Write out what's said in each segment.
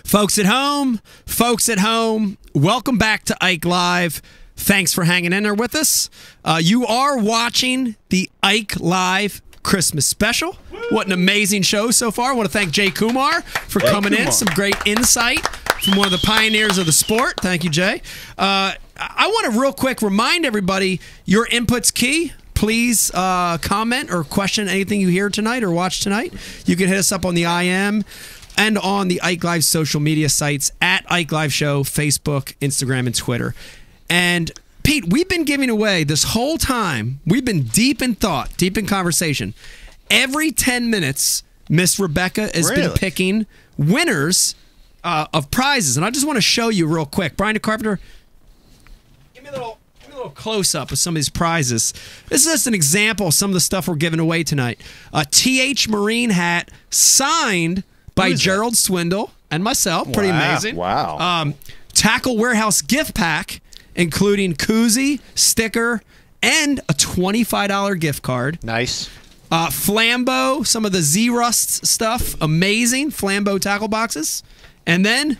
Folks at home, welcome back to Ike Live. Thanks for hanging in there with us. You are watching the Ike Live Christmas special. What an amazing show so far. I want to thank Jay Kumar for coming in. Some great insight from one of the pioneers of the sport. Thank you, Jay. I want to real quick remind everybody, your input's key. Please comment or question anything you hear tonight or watch tonight. You can hit us up on the IM and on the Ike Live social media sites at Ike Live Show, Facebook, Instagram, and Twitter. And Pete, we've been giving away this whole time. We've been deep in thought, deep in conversation. Every 10 minutes, Miss Rebecca has been picking winners of prizes. And I just want to show you real quick. Brian DeCarpenter, give me a little close-up of some of these prizes. This is just an example of some of the stuff we're giving away tonight. A TH Marine hat signed by Gerald Swindle and myself. Pretty amazing. Wow. Tackle Warehouse gift pack, including koozie, sticker, and a $25 gift card. Nice. Flambeau, some of the Z-Rust stuff. Amazing. Flambeau tackle boxes. And then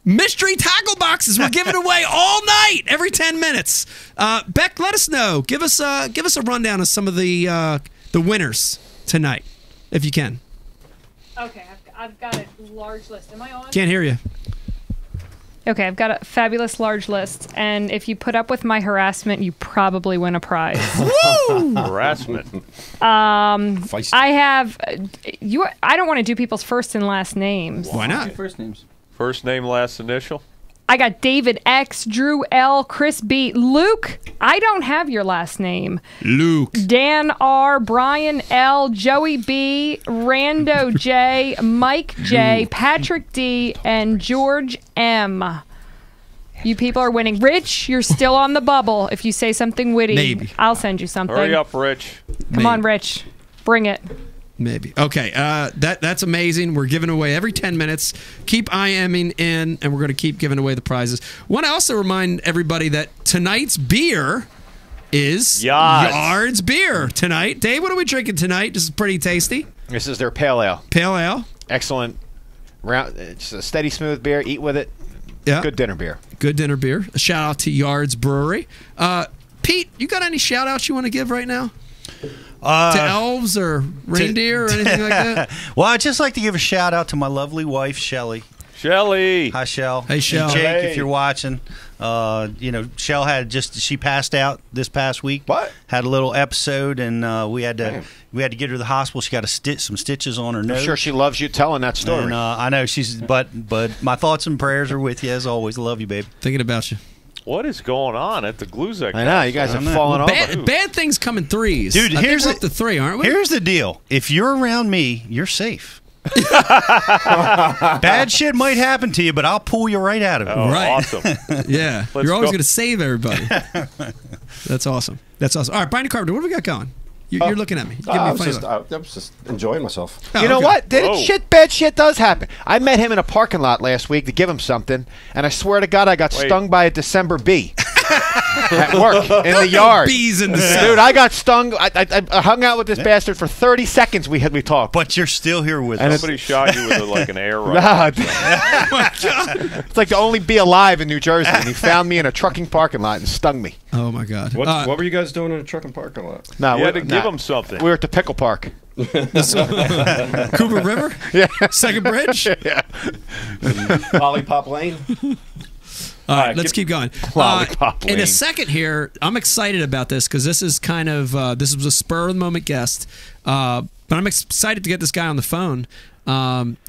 mystery tackle boxes we're giving away all night, every 10 minutes. Beck, let us know. Give us a rundown of some of the winners tonight, if you can. Okay, I've got a large list. Am I on? Can't hear you. Okay, I've got a fabulous large list, and if you put up with my harassment, you probably win a prize. Woo! Harassment. I have you. I don't want to do people's first and last names. Why not? First names. First name, last initial. I got David X, Drew L, Chris B, Luke. I don't have your last name. Luke. Dan R, Brian L, Joey B, Rando J, Mike J, Patrick D, and George M. You people are winning. Rich, you're still on the bubble. If you say something witty, Maybe. I'll send you something. Hurry up, Rich. Come on, Rich. Bring it. Maybe. Okay, that's amazing. We're giving away every 10 minutes. Keep IMing in, and we're going to keep giving away the prizes. Want to also remind everybody that tonight's beer is Yard's beer tonight. Dave, what are we drinking tonight? This is pretty tasty. This is their pale ale. Pale ale. Excellent. It's a steady, smooth beer. Eat with it. Yeah. Good dinner beer. Good dinner beer. A shout out to Yard's Brewery. Pete, you got any shout outs you want to give right now? To elves or reindeer or anything like that? Well, I'd just like to give a shout out to my lovely wife, Shelly. Shelly. Hi, Shell. Hey, Shell. And Jake, Hey. if you're watching. Shell she passed out this past week. What? Had a little episode, and we had to get her to the hospital. She got some stitches on her nose. I'm sure she loves you telling that story. And I know but my thoughts and prayers are with you as always. Love you, babe. Thinking about you. What is going on at the GLUSZEK? I know. You guys have fallen over. Bad things come in threes. Dude, I here's think we're up to 3, aren't we? Here's the deal. If you're around me, you're safe. Bad shit might happen to you, but I'll pull you right out of it. Oh, Right. awesome. Yeah. Let's You're always go. going to save everybody. That's awesome. That's awesome. All right, Brian DeCarpenter, what do we got going? You're looking at me. Give me I a was funny just, look. I was just enjoying myself. Oh, You know okay. what? Whoa. Bad shit does happen. I met him in a parking lot last week to give him something, and I swear to God, I got stung by a December bee at work in the yard. Bees in the Dude, I got stung. I hung out with this bastard for 30 seconds. We talked. But you're still here with And us. Somebody shot you with like an air rifle. Nah, Oh, my God. it's like the only bee alive in New Jersey, and he found me in a trucking parking lot and stung me. Oh, my God. What were you guys doing in a trucking parking lot? No, You had to give him something. We were at the pickle park. Cooper River? Yeah. Second Bridge? Yeah. Lollipop Lane? All right, let's keep going. Lollipop In a Lane. second here, I'm excited about this because this is kind of this was a spur of the moment guest, but I'm excited to get this guy on the phone.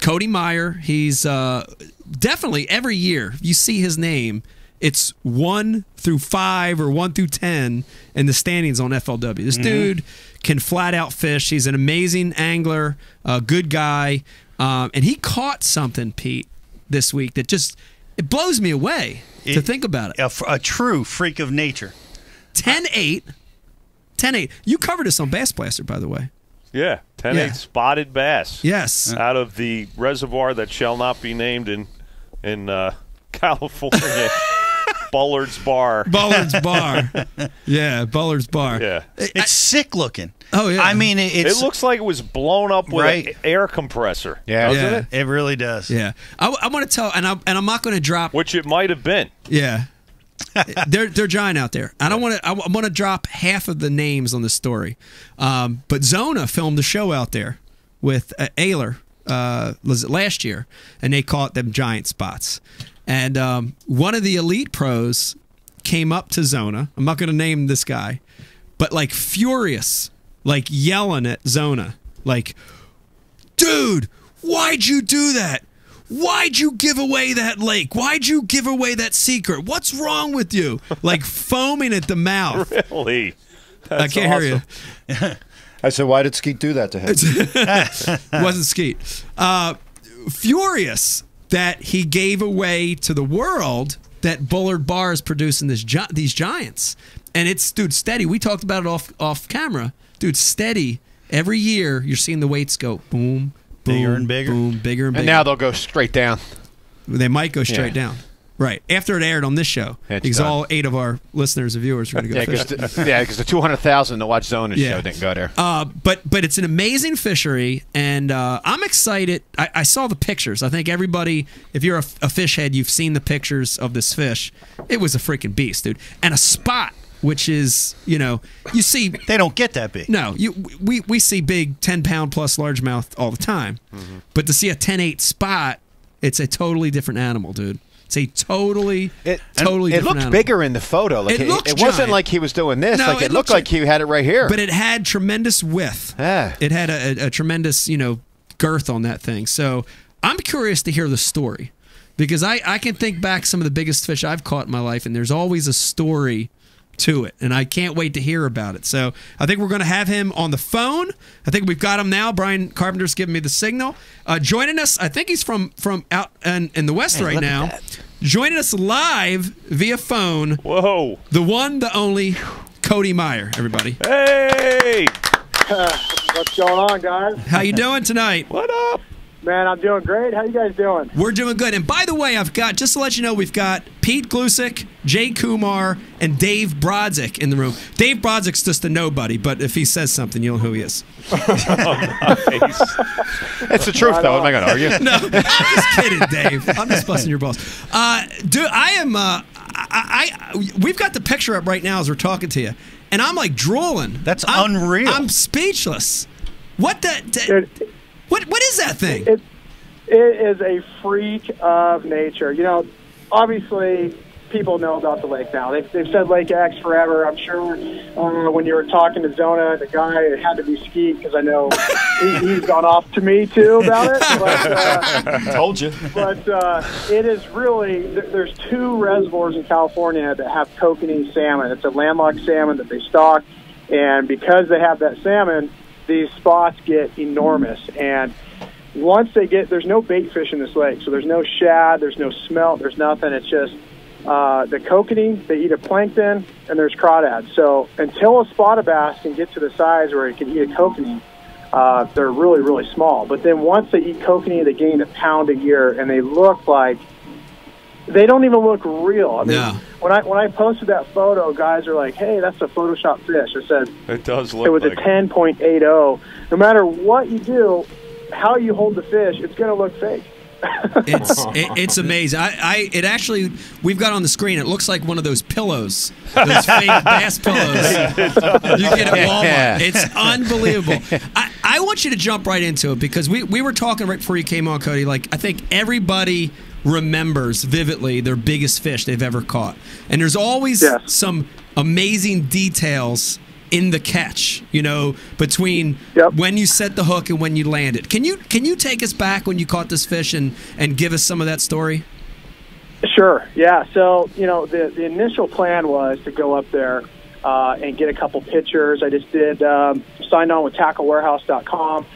Cody Meyer. He's definitely every year you see his name. It's 1 through 5 or 1 through 10 in the standings on FLW. This dude can flat out fish. He's an amazing angler, a good guy, and he caught something, Pete, this week that just it blows me away to think about it. A true freak of nature. 10-8. 10-8. You covered us on Bassmaster, by the way. Yeah, 10-8 Yeah. spotted bass. Yes. Out of the reservoir that shall not be named in California. Bullard's Bar. Bullard's Bar. Yeah, Bullard's Bar. Yeah. It's sick looking. Oh, yeah. I mean, It looks like it was blown up with an air compressor. Yeah. Doesn't Yeah. it? It really does. Yeah. I want to tell, and I'm not going to drop. Which it might have been. Yeah. they're giant out there. I don't want to. I want to drop half of the names on the story, but Zona filmed a show out there with Ayler. Was it last year? And they caught them giant spots. And one of the elite pros came up to Zona. I'm not going to name this guy, but like furious, like yelling at Zona, like, "Dude, why'd you do that? Why'd you give away that lake? Why'd you give away that secret? What's wrong with you?" Like foaming at the mouth. Really? I can't hear you. I said, why did Skeet do that to him? Wasn't Skeet. Furious that he gave away to the world that Bullard Bar is producing these giants. And it's, dude, steady. We talked about it off camera. Dude, steady. Every year, you're seeing the weights go boom, boom, Bigger and bigger. boom, bigger and bigger. And now they'll go straight down. They might go straight Yeah. down. Right. After it aired on this show. It's because done. all 8 of our listeners and viewers are going to go Yeah, fishing. because the 200,000 to watch Zona's Yeah. show didn't go there. But it's an amazing fishery, and I'm excited. I saw the pictures. I think everybody, if you're a fish head, you've seen the pictures of this fish. It was a freaking beast, dude. And a spot, which is, you see. They don't get that big. No, we see big 10-pound plus largemouth all the time. Mm-hmm. But to see a 10-8 spot, it's a totally different animal, dude. It's a totally It different looked animal. bigger in the photo. Like It looks it wasn't giant. like he was doing this. No, Like it it looked looks like like- he had it right here. But it had tremendous width. Yeah. It had a tremendous, girth on that thing. So I'm curious to hear the story because I can think back some of the biggest fish I've caught in my life, and there's always a story to it, and I can't wait to hear about it. So I think we're going to have him on the phone. I think we've got him now. Brian Carpenter's giving me the signal. Joining us, I think he's from out in the West right look at now. that. Joining us live via phone, Whoa. the one, the only, Cody Meyer, everybody. Hey. What's going on, guys? How you doing tonight? What up? Man, I'm doing great. How you guys doing? We're doing good. And by the way, I've got, just to let you know, we've got Pete GLUSZEK, Jay Kumar, and Dave Brodzik in the room. Dave Brodzik's just a nobody, but if he says something, you'll know who he is. Nice. It's the truth, though. Am I going to argue? No, I'm just kidding, Dave. I'm just busting your balls. Dude, I am, we've got the picture up right now as we're talking to you, and I'm like drooling. That's unreal. I'm speechless. What Dude, what is that thing? It is a freak of nature. Obviously, people know about the lake now. They've said Lake X forever. I'm sure when you were talking to Zona, the guy, it had to be Skeet because I know he's gone off to me, too, about it. But, Told you. But it is really, there's 2 reservoirs in California that have kokanee salmon. It's a landlocked salmon that they stock, and because they have that salmon, these spots get enormous. And once they get, there's no bait fish in this lake, so there's no shad, there's no smelt, there's nothing. It's just the kokanee, they eat a plankton, and there's crawdads. So until a spotted bass can get to the size where it can eat a kokanee, they're really, really small. But then once they eat kokanee, they gain a pound a year, and they look like, they don't even look real. I mean, No. when I posted that photo, guys are like, "Hey, that's a Photoshop fish." I said It does look it was like a 10.80. No matter what you do, how you hold the fish, it's going to look fake. It's amazing. It actually, we've got on the screen, it looks like one of those pillows, those fake bass pillows you get at Walmart. Yeah. It's unbelievable. I want you to jump right into it because we were talking right before you came on, Cody. Like, I think everybody remembers vividly their biggest fish they've ever caught. And there's always some amazing details in the catch, between when you set the hook and when you land it. Can you take us back when you caught this fish and give us some of that story? Sure, yeah. So, the initial plan was to go up there and get a couple pictures. I just did, signed on with tacklewarehouse.com,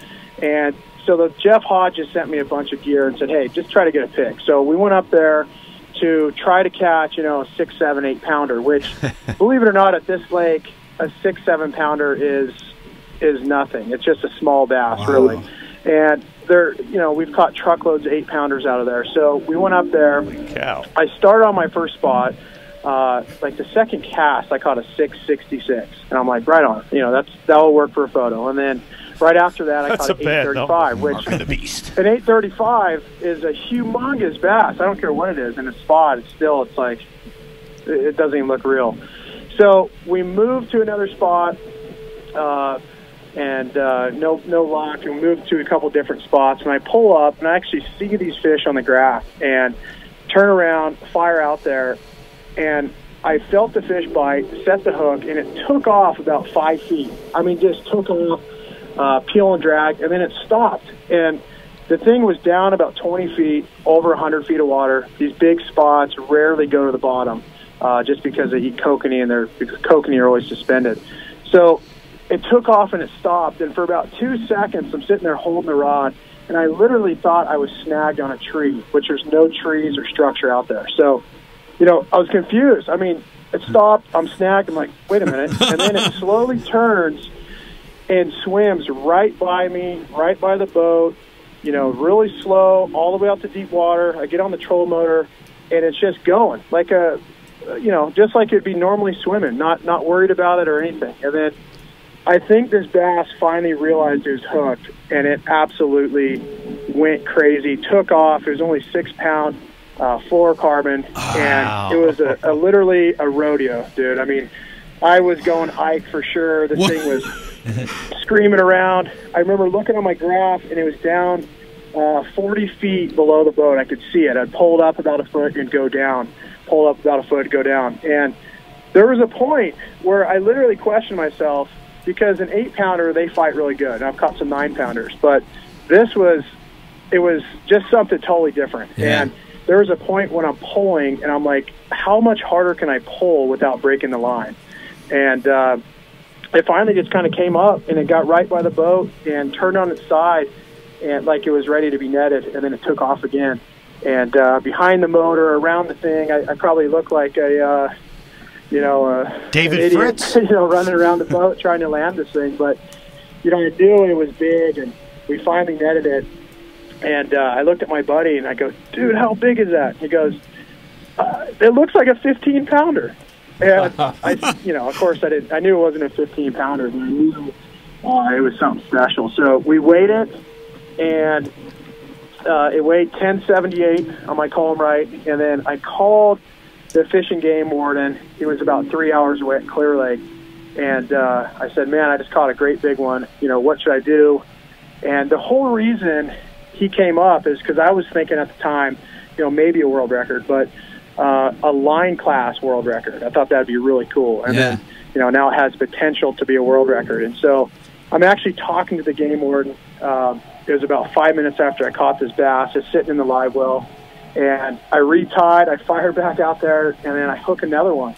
and so Jeff Hodges sent me a bunch of gear and said, "Hey, just try to get a pic." So we went up there to try to catch, a 6, 7, 8 pounder, which, believe it or not, at this lake, a 6, 7 pounder is nothing. It's just a small bass, really. And we've caught truckloads of 8 pounders out of there. So we went up there. cow. I started on my first spot. like the second cast, I caught a 666, and I'm like, right on. You know, that'll work for a photo. And then right after that, I caught an 835, which the beast. an 835 is a humongous bass. I don't care what it is. In a spot, it's like it doesn't even look real. So we moved to another spot, and no luck. We moved to a couple different spots, and I pull up, and I actually see these fish on the graph, and turn around, fire out there, and I felt the fish bite, set the hook, and it took off about 5 feet. I mean, just took off, peel and drag, and then it stopped. And the thing was down about 20 feet, over 100 feet of water. These big spots rarely go to the bottom, just because they eat kokanee, because kokanee are always suspended. So it took off and it stopped, and for about 2 seconds, I'm sitting there holding the rod, and I literally thought I was snagged on a tree, which there's no trees or structure out there. So, you know, I was confused. I mean, it stopped, I'm snagged, I'm like, wait a minute, and then it slowly turns and swims right by me, right by the boat, you know, really slow, all the way out to deep water. I get on the troll motor, and it's just going, like just like it'd be normally swimming, not worried about it or anything. And then I think this bass finally realized it was hooked, and it absolutely went crazy, took off. It was only 6 pound fluorocarbon, and it was literally a rodeo, dude. I mean, I was going Ike for sure. The thing was screaming around. I remember looking on my graph, and it was down 40 feet below the boat. I could see it. I'd pulled up about a foot and go down, pull up about a foot, go down. And there was a point where I literally questioned myself, because an 8-pounder, they fight really good. And I've caught some 9-pounders, but it was just something totally different. Yeah. And there was a point when I'm pulling, and I'm like, how much harder can I pull without breaking the line? And it finally just kind of came up, and it got right by the boat and turned on its side, and like it was ready to be netted, and then it took off again. And behind the motor, around the thing, I probably look like a David idiot, Fritts, running around the boat trying to land this thing. But I knew it was big, and we finally netted it. And I looked at my buddy, and I go, "Dude, how big is that?" He goes, "It looks like a 15-pounder." And of course, I knew it wasn't a 15-pounder, but I knew it was something special. So we weighed it, and it weighed 1078 on my column right, and then I called the Fish and Game warden. He was about 3 hours away at Clear Lake, and I said, "Man, I just caught a great big one. What should I do?" And the whole reason he came up is because I was thinking at the time, maybe a world record, but a line class world record. I thought that'd be really cool. And then, now it has potential to be a world record. And so I'm actually talking to the game warden. It was about 5 minutes after I caught this bass, just sitting in the live well. And I retied, I fired back out there, and then I hook another one.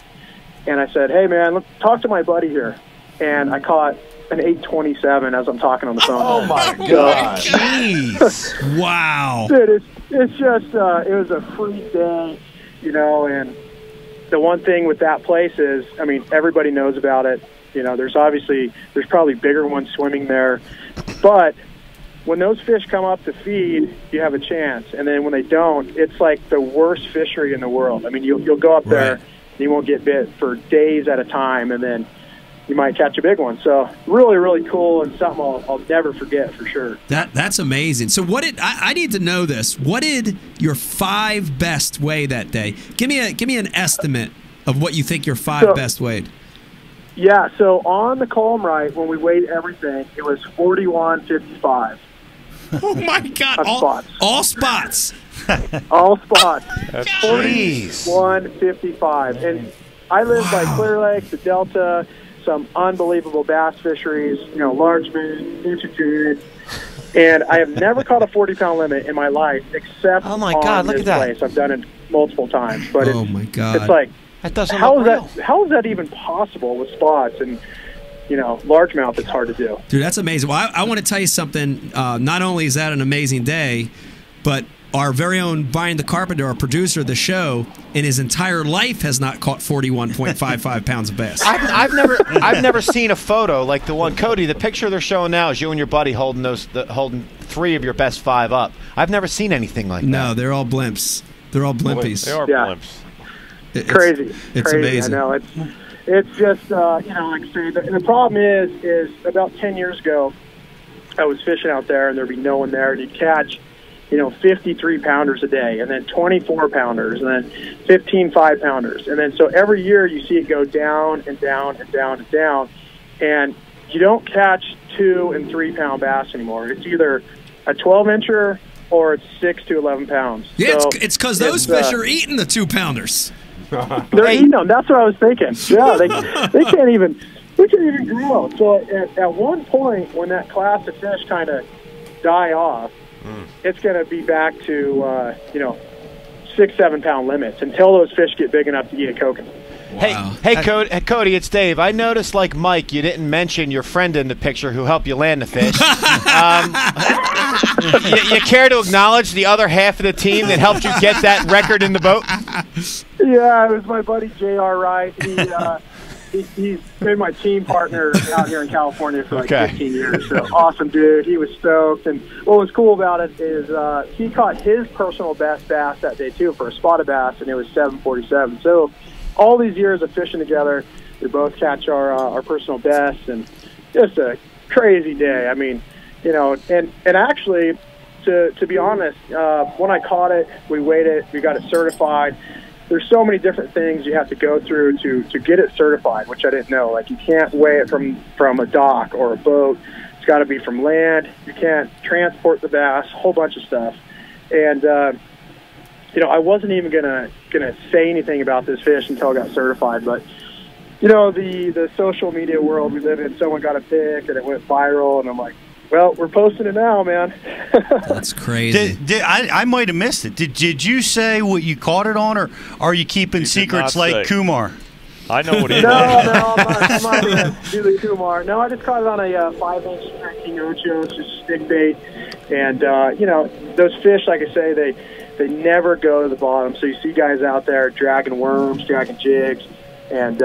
And I said, "Hey, man, let's talk to my buddy here." And I caught an 827 as I'm talking on the phone. Oh, my God. Jeez. Wow. Dude, it's just, it was a freak day, and the one thing with that place is, I mean, everybody knows about it. There's probably bigger ones swimming there. But when those fish come up to feed, you have a chance. And then when they don't, it's like the worst fishery in the world. I mean, you'll go up there, and you won't get bit for days at a time, and then you might catch a big one. So really, really cool, and something I'll never forget for sure. That's amazing. So I need to know this. What did your 5 best weigh that day? Give me an estimate of what you think your 5 best weighed. Yeah, so on the column right, when we weighed everything, it was 41.55. Oh my God! All spots. All spots. That's 41.55. And I live by Clear Lake, the Delta, some unbelievable bass fisheries, largemouth, inchigid, and I have never caught a 40-pound limit in my life except on this place. I've done it multiple times, but my God, it's like, that doesn't how is that even possible with spots and largemouth? It's hard to do. Dude, that's amazing. Well, I want to tell you something. Not only is that an amazing day, but our very own Brian the Carpenter, our producer of the show, in his entire life has not caught 41.55 pounds of bass. I've never seen a photo like the one, Cody. The picture they're showing now is you and your buddy holding 3 of your best 5 up. I've never seen anything like that. No, they're all blimps. They're all blimpies. They are blimps. Crazy. It's Crazy. amazing. I know. It's just, you know, like I say, the problem is about 10 years ago, I was fishing out there, and there'd be no one there, and you'd catch, you know, 53 pounders a day, and then 24 pounders, and then 15 5-pounders. And then so every year you see it go down and down and down and down, and you don't catch 2 and 3 pound bass anymore. It's either a 12-incher or it's 6 to 11 pounds. Yeah, so it's because those fish are eating the 2-pounders. They're eating them. That's what I was thinking. Yeah, they can't even grow. So at one point when that class of fish kind of die off, it's going to be back to you know, 6-7 pound limits until those fish get big enough to eat a kokanee. Wow. Hey, Cody, it's Dave. I noticed, like Mike, you didn't mention your friend in the picture who helped you land the fish. You care to acknowledge the other half of the team that helped you get that record in the boat? Yeah, it was my buddy J.R. Wright. He's been my team partner out here in California for like 15 years. So awesome dude. He was stoked. And what was cool about it is he caught his personal best bass that day too for a spotted bass, and it was 747. So all these years of fishing together, we both catch our personal best, and just a crazy day. I mean, you know, and actually, to be honest, when I caught it, we weighed it, we got it certified. There's so many different things you have to go through to get it certified, which I didn't know. Like, you can't weigh it from a dock or a boat. It's got to be from land. You can't transport the bass, a whole bunch of stuff. And you know, I wasn't even gonna say anything about this fish until I got certified. But you know, the social media world we live in, someone got a pic and it went viral, and I'm like, well, we're posting it now, man. That's crazy. I might have missed it. Did you say what you caught it on, or are you keeping secrets like Kumar? I know what he No, I'm not going to do the Kumar. No, I just caught it on a 5-inch 13 Ocho. It's just stick bait. And, you know, those fish, like I say, they never go to the bottom. So you see guys out there dragging worms, dragging jigs, and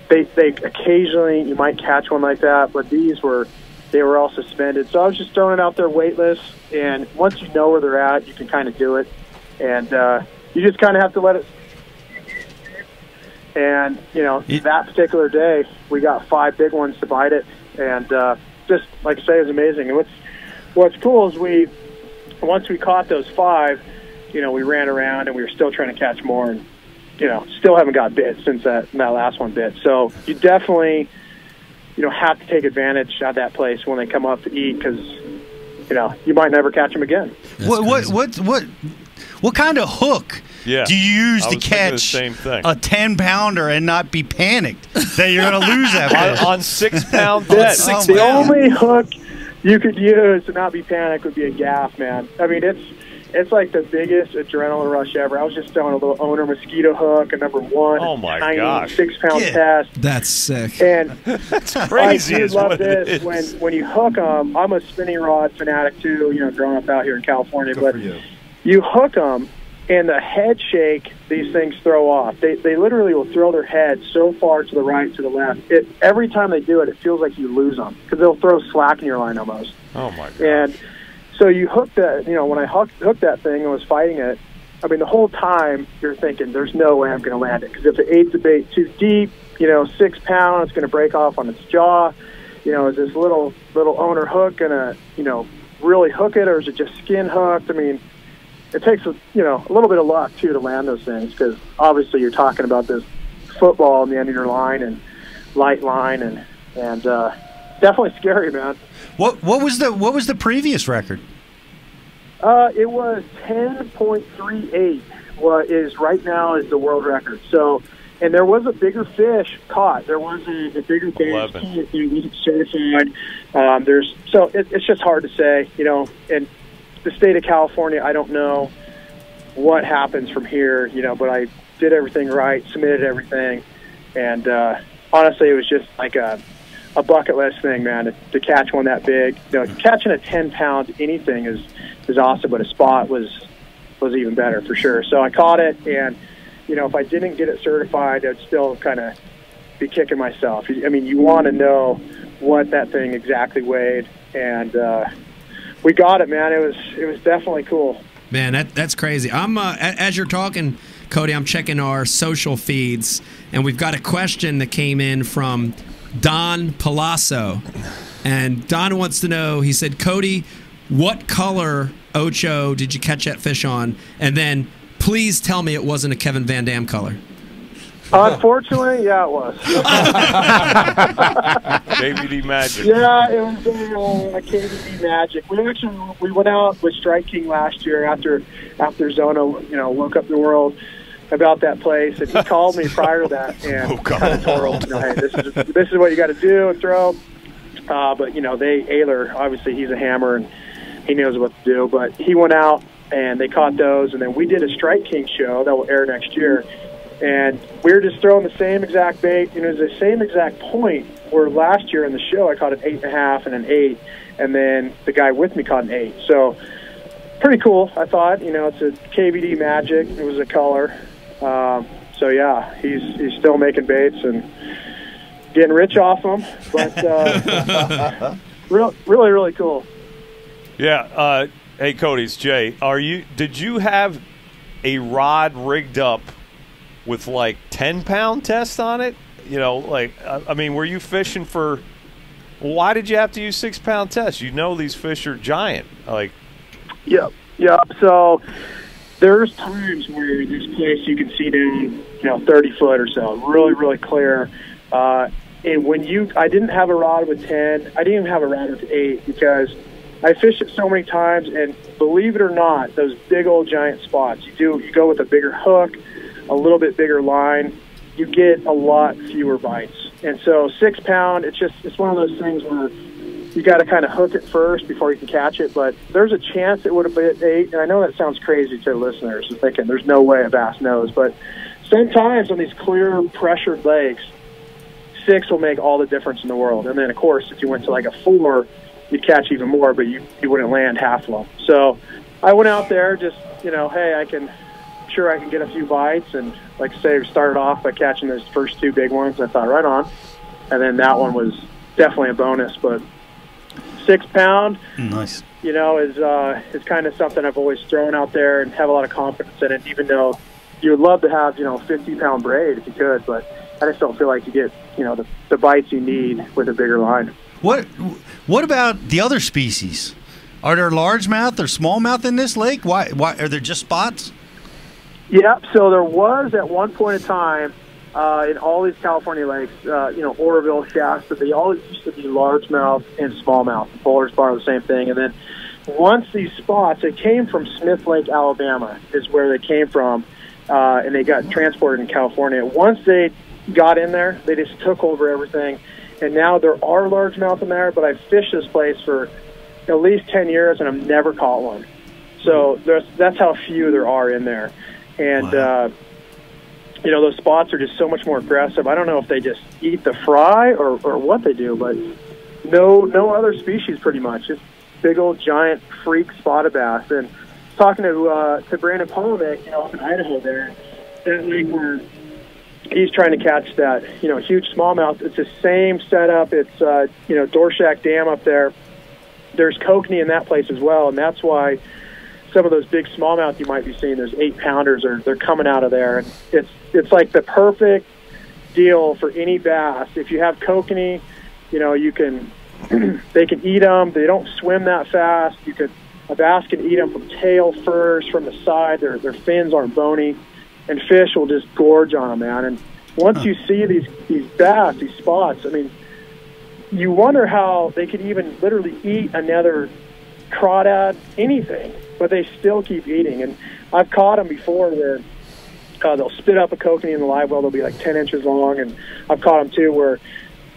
they occasionally, you might catch one like that, but they were all suspended. So I was just throwing it out there weightless, and once you know where they're at, you can kind of do it. And you just kind of have to let it. And, you know, that particular day, we got 5 big ones to bite it. And just, like I say, it was amazing. And what's cool is once we caught those 5, you know, we ran around and we were still trying to catch more, and, you know, still haven't got bit since that last one bit. So you definitely, you know, have to take advantage of that place when they come up to eat, because, you know, you might never catch them again. What kind of hook do you use to catch a 10-pounder and not be panicked that you're going to lose that fish? on 6-pound fish? The only hook you could use to not be panicked would be a gaff, man. I mean, it's like the biggest adrenaline rush ever. I was just throwing a little owner mosquito hook, a number 1. Oh my tiny gosh! 6-pound test. That's sick. And that's crazy. I do love this when you hook them. I'm a spinning rod fanatic too. You know, growing up out here in California, but you hook them, and the head shake these things throw off. They literally will throw their head so far to the right, to the left. Every time they do it, it feels like you lose them, because they'll throw slack in your line almost. Oh my god! And so you hook that, you know, when I hooked that thing and was fighting it, I mean, the whole time you're thinking, there's no way I'm going to land it, because if it ate the bait too deep, you know, 6 pound, it's going to break off on its jaw. You know, is this little owner hook going to, you know, really hook it, or is it just skin hooked? I mean, it takes a little bit of luck too to land those things, because obviously you're talking about this football on the end of your line and light line, and definitely scary, man. What was the previous record? It was 10.38. What is right now is the world record. So, and there was a bigger fish caught. There was a bigger bass. It wasn't certified. It's just hard to say, you know. And the state of California, I don't know what happens from here, you know. But I did everything right, submitted everything, and honestly, it was just like a bucket list thing, man. To catch one that big, you know, catching a 10-pound anything is awesome, but a spot was even better for sure. So I caught it, and you know, if I didn't get it certified, I'd still kind of be kicking myself. I mean, you want to know what that thing exactly weighed, and we got it, man. It was definitely cool. Man, that's crazy. I'm as you're talking, Cody, I'm checking our social feeds, and we've got a question that came in from Don Palazzo. And Don wants to know, he said, Cody, what color Ocho did you catch that fish on? And then please tell me it wasn't a Kevin Van Dam color. Unfortunately, yeah, it was. KVD Magic. Yeah, it was a KVD Magic. We went out with Strike King last year after Zona, woke up the world about that place, and he called me prior to that and kind of told him, hey, this is what you got to do and throw. But Ayler, obviously he's a hammer and he knows what to do. But he went out and they caught those, and then we did a Strike King show that will air next year. And we were just throwing the same exact bait. It was the same exact point where last year in the show I caught an 8.5 and an 8, and then the guy with me caught an 8. So pretty cool, I thought. It's a KVD Magic. It was a color. So yeah, he's still making baits and getting rich off them. But really, really cool. Yeah. Hey, Cody, it's Jay. Did you have a rod rigged up with like 10-pound test on it? Were you fishing for? Why did you have to use 6-pound test? These fish are giant. Yeah. So there's times where this place you can see down, 30 foot or so, really, really clear. And I didn't have a rod with 10. I didn't even have a rod with 8 because I fished it so many times. And believe it or not, those big old giant spots, you go with a bigger hook, a little bit bigger line, you get a lot fewer bites. And so 6-pound, it's one of those things where you got to kind of hook it first before you can catch it. But there's a chance it would have been 8. And I know that sounds crazy to listeners, thinking there's no way a bass knows. But sometimes on these clear pressured lakes, 6 will make all the difference in the world. And then, of course, if you went to like a 4, you'd catch even more, but you wouldn't land half of them. So I went out there just, hey, I can get a few bites, and like I say, we started off by catching those first 2 big ones. I thought, right on. And then that one was definitely a bonus, but 6-pound, nice. Is kind of something I've always thrown out there and have a lot of confidence in it, even though you would love to have, 50-pound braid if you could, but I just don't feel like you get, the bites you need with a bigger line. What about the other species? Are there largemouth or smallmouth in this lake? Why are there just spots? Yep. So there was at one point in time in all these California lakes, Oroville, Shasta, they all used to be largemouth and smallmouth. Bowler's Bar, the same thing. And then once these spots, it came from Smith Lake, Alabama, is where they came from, and they got transported in California. Once they got in there, they just took over everything. And now there are largemouth in there, but I've fished this place for at least 10 years, and I've never caught one. So that's how few there are in there. And, wow. Those spots are just so much more aggressive. I don't know if they just eat the fry or what they do, but no other species pretty much. Just big old giant freak spotted bass. And talking to Brandon Polovic, up in Idaho there, that lake where he's trying to catch that, huge smallmouth. It's the same setup. It's, Dorshak Dam up there. There's kokanee in that place as well, and that's why some of those big smallmouth you might be seeing, those 8-pounders, they're coming out of there. And it's like the perfect deal for any bass. If you have kokanee, you can they can eat them. They don't swim that fast. A bass can eat them from tail first, from the side. Their fins aren't bony, and fish will just gorge on them, man. And once you see these bass, these spots, I mean, you wonder how they could even literally eat another crawdad, anything, but they still keep eating. And I've caught them before where they'll spit up a kokanee in the live well. They'll be like 10 inches long, and I've caught them too where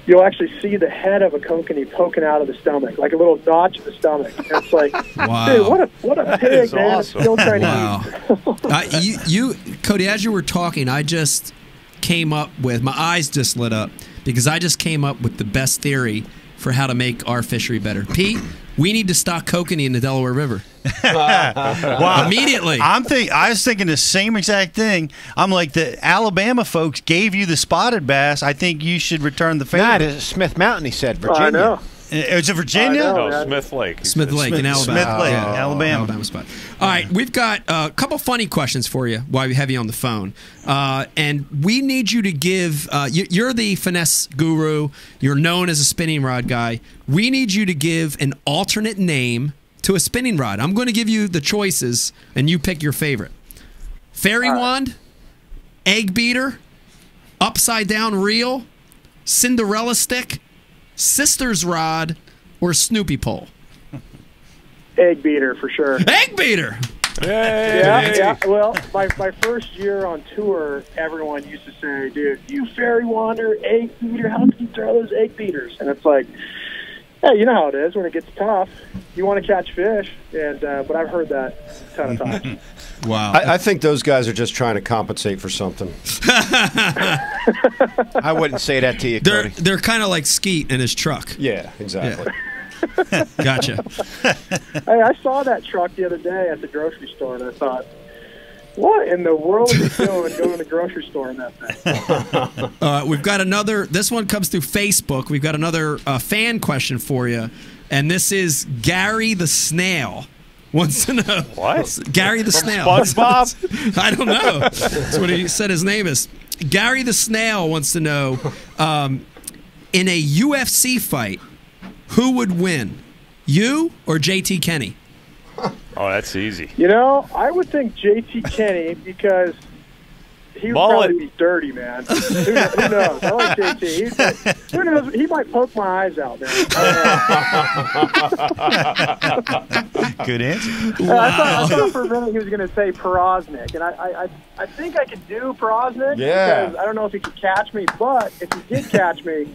you'll actually see the head of a kokanee poking out of the stomach, like a little notch in the stomach. And it's like, wow. Dude, what a pig, man! Awesome. Still trying to eat. You, Cody, as you were talking, I just came up with, my eyes just lit up because I just came up with the best theory for how to make our fishery better. Pete, we need to stock kokanee in the Delaware River. Wow. Immediately. I was thinking the same exact thing. I'm like, the Alabama folks gave you the spotted bass. I think you should return the favor. Not Smith Mountain, he said, Virginia. I know. Is it Virginia? No, Smith Lake. Smith Lake in Alabama. Smith Lake, Yeah. Alabama. Alabama spot. All right, we've got a couple funny questions for you while we have you on the phone. And we need you to give, you're the finesse guru. You're known as a spinning rod guy. We need you to give an alternate name to a spinning rod. I'm going to give you the choices, and you pick your favorite. Fairy wand, egg beater, upside down reel, Cinderella stick, sister's rod, or Snoopy pole. Egg beater for sure. Egg beater. Yeah. Well, my first year on tour, everyone used to say, "Dude, you fairy wander, egg beater. How can you throw those egg beaters?" And it's like, hey, you know how it is when it gets tough. You want to catch fish, and but I've heard that a ton of times. Wow. I think those guys are just trying to compensate for something. I wouldn't say that to you, Cody. They're kind of like Skeet in his truck. Yeah, exactly. Yeah. Gotcha. Hey, I saw that truck the other day at the grocery store, and I thought, what in the world are you doing going to the grocery store in that thing? We've got another. This one comes through Facebook. We've got another fan question for you, and this is Gary the Snail wants to know. What? Gary the From Snail. SpongeBob? I don't know. That's what he said his name is. Gary the Snail wants to know, in a UFC fight, who would win, you or JT Kenny? Oh, that's easy. You know, I would think JT Kenny because he would probably be dirty, man. Who knows? I like JT. Who knows? He might poke my eyes out, man. Good answer. Wow. I thought for a minute he was going to say Porosnik, and I think I could do Porosnik because I don't know if he could catch me, but if he did catch me,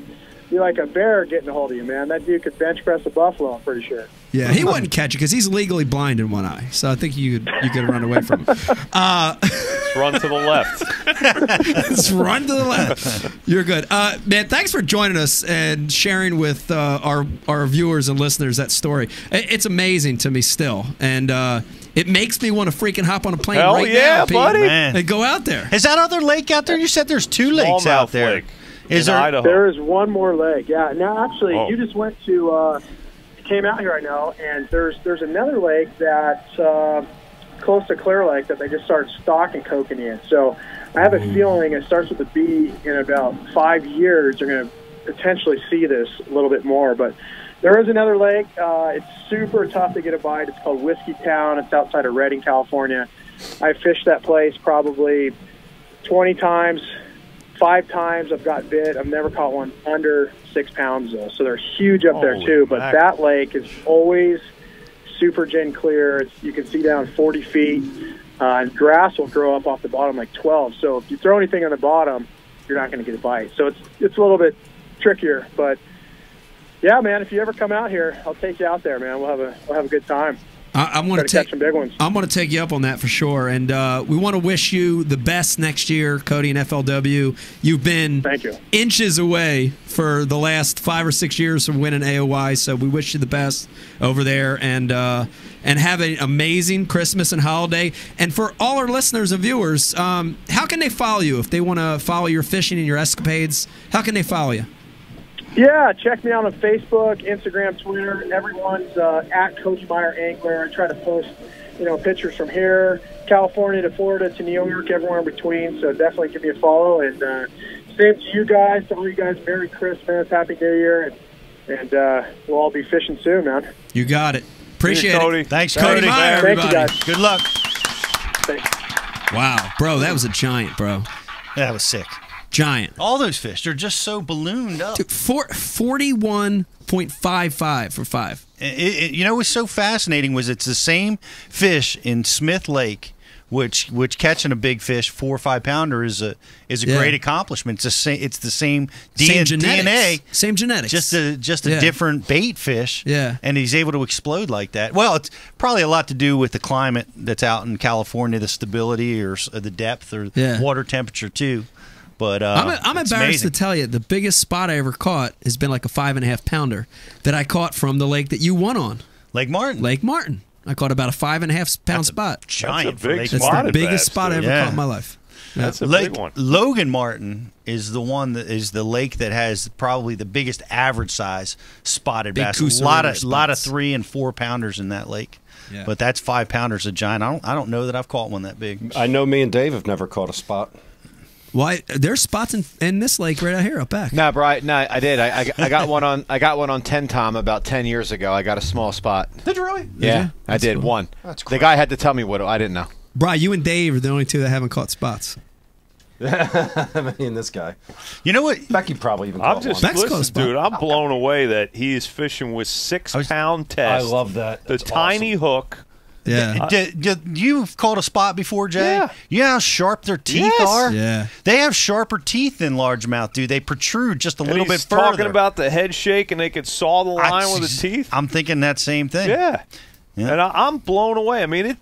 be like a bear getting a hold of you, man. That dude could bench press a buffalo, I'm pretty sure. Yeah, he wouldn't catch you because he's legally blind in one eye. So I think you could run away from him. Let's run to the left. Let's run to the left. You're good. Man, thanks for joining us and sharing with our viewers and listeners that story. It's amazing to me still. And it makes me want to freaking hop on a plane Hell right yeah, now, Pete, buddy. and go out there. Is that other lake out there? You said there's two lakes out there. Lake. Is there? Idaho. There is one more lake. Yeah. Now, actually, you just went to came out here, I know, and there's another lake that's close to Clear Lake that they just started stocking kokanee in. So I have a feeling it starts with a B. In about 5 years, you're going to potentially see this a little bit more. But there is another lake. It's super tough to get a bite. It's called Whiskey Town. It's outside of Redding, California. I fished that place probably 20 times. 5 times I've got bit. I've never caught one under 6 pounds, though. So they're huge up there, too. But that lake is always super gin clear. You can see down 40 feet. And grass will grow up off the bottom like 12. So if you throw anything on the bottom, you're not going to get a bite. So it's a little bit trickier. But, yeah, man, if you ever come out here, I'll take you out there, man. We'll have a good time. I want to catch some big ones. I'm going to take you up on that for sure, and we want to wish you the best next year, Cody and FLW. You've been inches away for the last 5 or 6 years from winning AOY, so we wish you the best over there, and have an amazing Christmas and holiday. And for all our listeners and viewers, how can they follow you if they want to follow your fishing and your escapades? How can they follow you? Yeah, check me out on Facebook, Instagram, Twitter. Everyone's at Cody Meyer Angler. I try to post, pictures from here, California to Florida to New York, everywhere in between. So definitely give me a follow. And same to you guys. To all you guys, Merry Christmas, Happy New Year, and we'll all be fishing soon, man. You got it. Appreciate it. Cody. Thanks, Cody Meyer, everybody. Thank you, guys. Good luck. Thanks. Wow, bro, that was a giant, bro. That was sick. Giant. All those fish, they're just so ballooned up. Dude, 41.55 for 5. What's so fascinating was it's the same fish in Smith Lake, which catching a big fish, 4 or 5 pounder is a great accomplishment. It's the same DNA, same genetics, just a different bait fish. Yeah, and he's able to explode like that. Well, it's probably a lot to do with the climate that's out in California, the stability or the depth or water temperature too. But I'm embarrassed to tell you, the biggest spot I ever caught has been like a 5.5 pounder that I caught from the lake that you won on. Lake Martin. Lake Martin. I caught about a 5.5 pound spot. That's Giant. a big That's spot. the biggest spot I ever caught in my life. That's a big one. Logan Martin is the one that is the lake that has probably the biggest average size spotted Big bass. Coosa A lot River of spots. 3 and 4 pounders in that lake. Yeah. But that's 5 pounders a giant. I don't know that I've caught one that big. I know me and Dave have never caught a spot. Why? There's spots in this lake right out here, up back. No, Brian. No, I did. I got one on. I got one on 10 Tom about 10 years ago. I got a small spot. Did you really? Yeah, you? I did cool. one. That's The guy had to tell me what I didn't know. Brian, you and Dave are the only two that haven't caught spots. Me and this guy. You know what? Becky probably even I'm caught just one. Beck's caught a listen, spot. dude. I'm blown away that he is fishing with 6-pound test. I love that. The That's tiny hook. Yeah. You've caught a spot before, Jay? Yeah. You know how sharp their teeth Yes. are? Yeah. They have sharper teeth than largemouth, dude. They protrude just a And little he's bit further. talking about the head shake, and they could saw the line with his teeth. I'm thinking that same thing. Yeah. Yeah. And I'm blown away. I mean,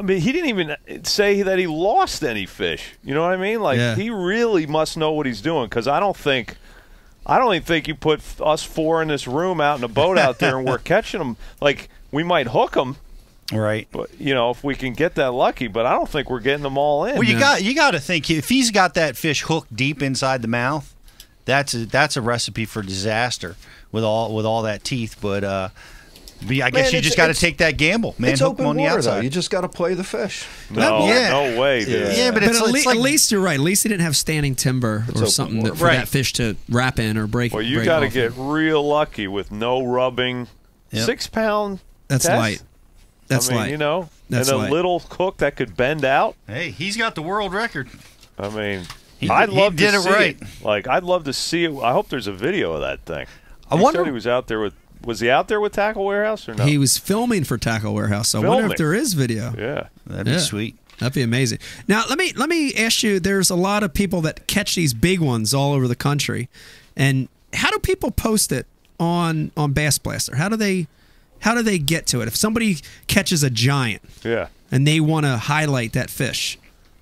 he didn't even say that he lost any fish. You know what I mean? Like, Yeah. he really must know what he's doing, because I don't even think you put us 4 in this room out in a boat out there and we're catching them. Like, we might hook them, Right. but if we can get that lucky. But I don't think we're getting them all in. Well, you got to think if he's got that fish hooked deep inside the mouth, that's a recipe for disaster with all that teeth. But I guess you just got to take that gamble, man. It's Hook 'em open on the water, though. outside. You just got to play the fish. no, Yeah. no way, dude. Yeah, but But it's at like least you're right. At least he didn't have standing timber or open something water. for Right. that fish to wrap in or break. Well, you break got to off. get real lucky with no rubbing. Yep. 6-pound That's test? light. That's I mean, light. That's and a light. little hook that could bend out. Hey, he's got the world record. I mean, He I'd love did to it see right. it. Like, I'd love to see it. I hope there's a video of that thing. I He wonder- said he was out there with. Was he out there with Tackle Warehouse or no? He was filming for Tackle Warehouse. So I wonder Filming. if there is video. Yeah. That'd be Yeah. sweet. That'd be amazing. Now let me ask you. There's a lot of people that catch these big ones all over the country, and how do people post it on Bassmaster? How do they get to it? If somebody catches a giant Yeah. and they want to highlight that fish,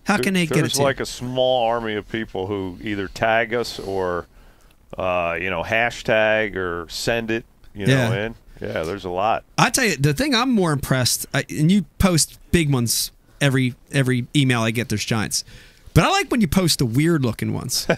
how can they get it There's to like you? a small army of people who either tag us or, hashtag or send it, Yeah. in. Yeah, there's a lot. I tell you, the thing I'm more impressed, and you post big ones every email I get. There's giants, but I like when you post the weird looking ones. Dude,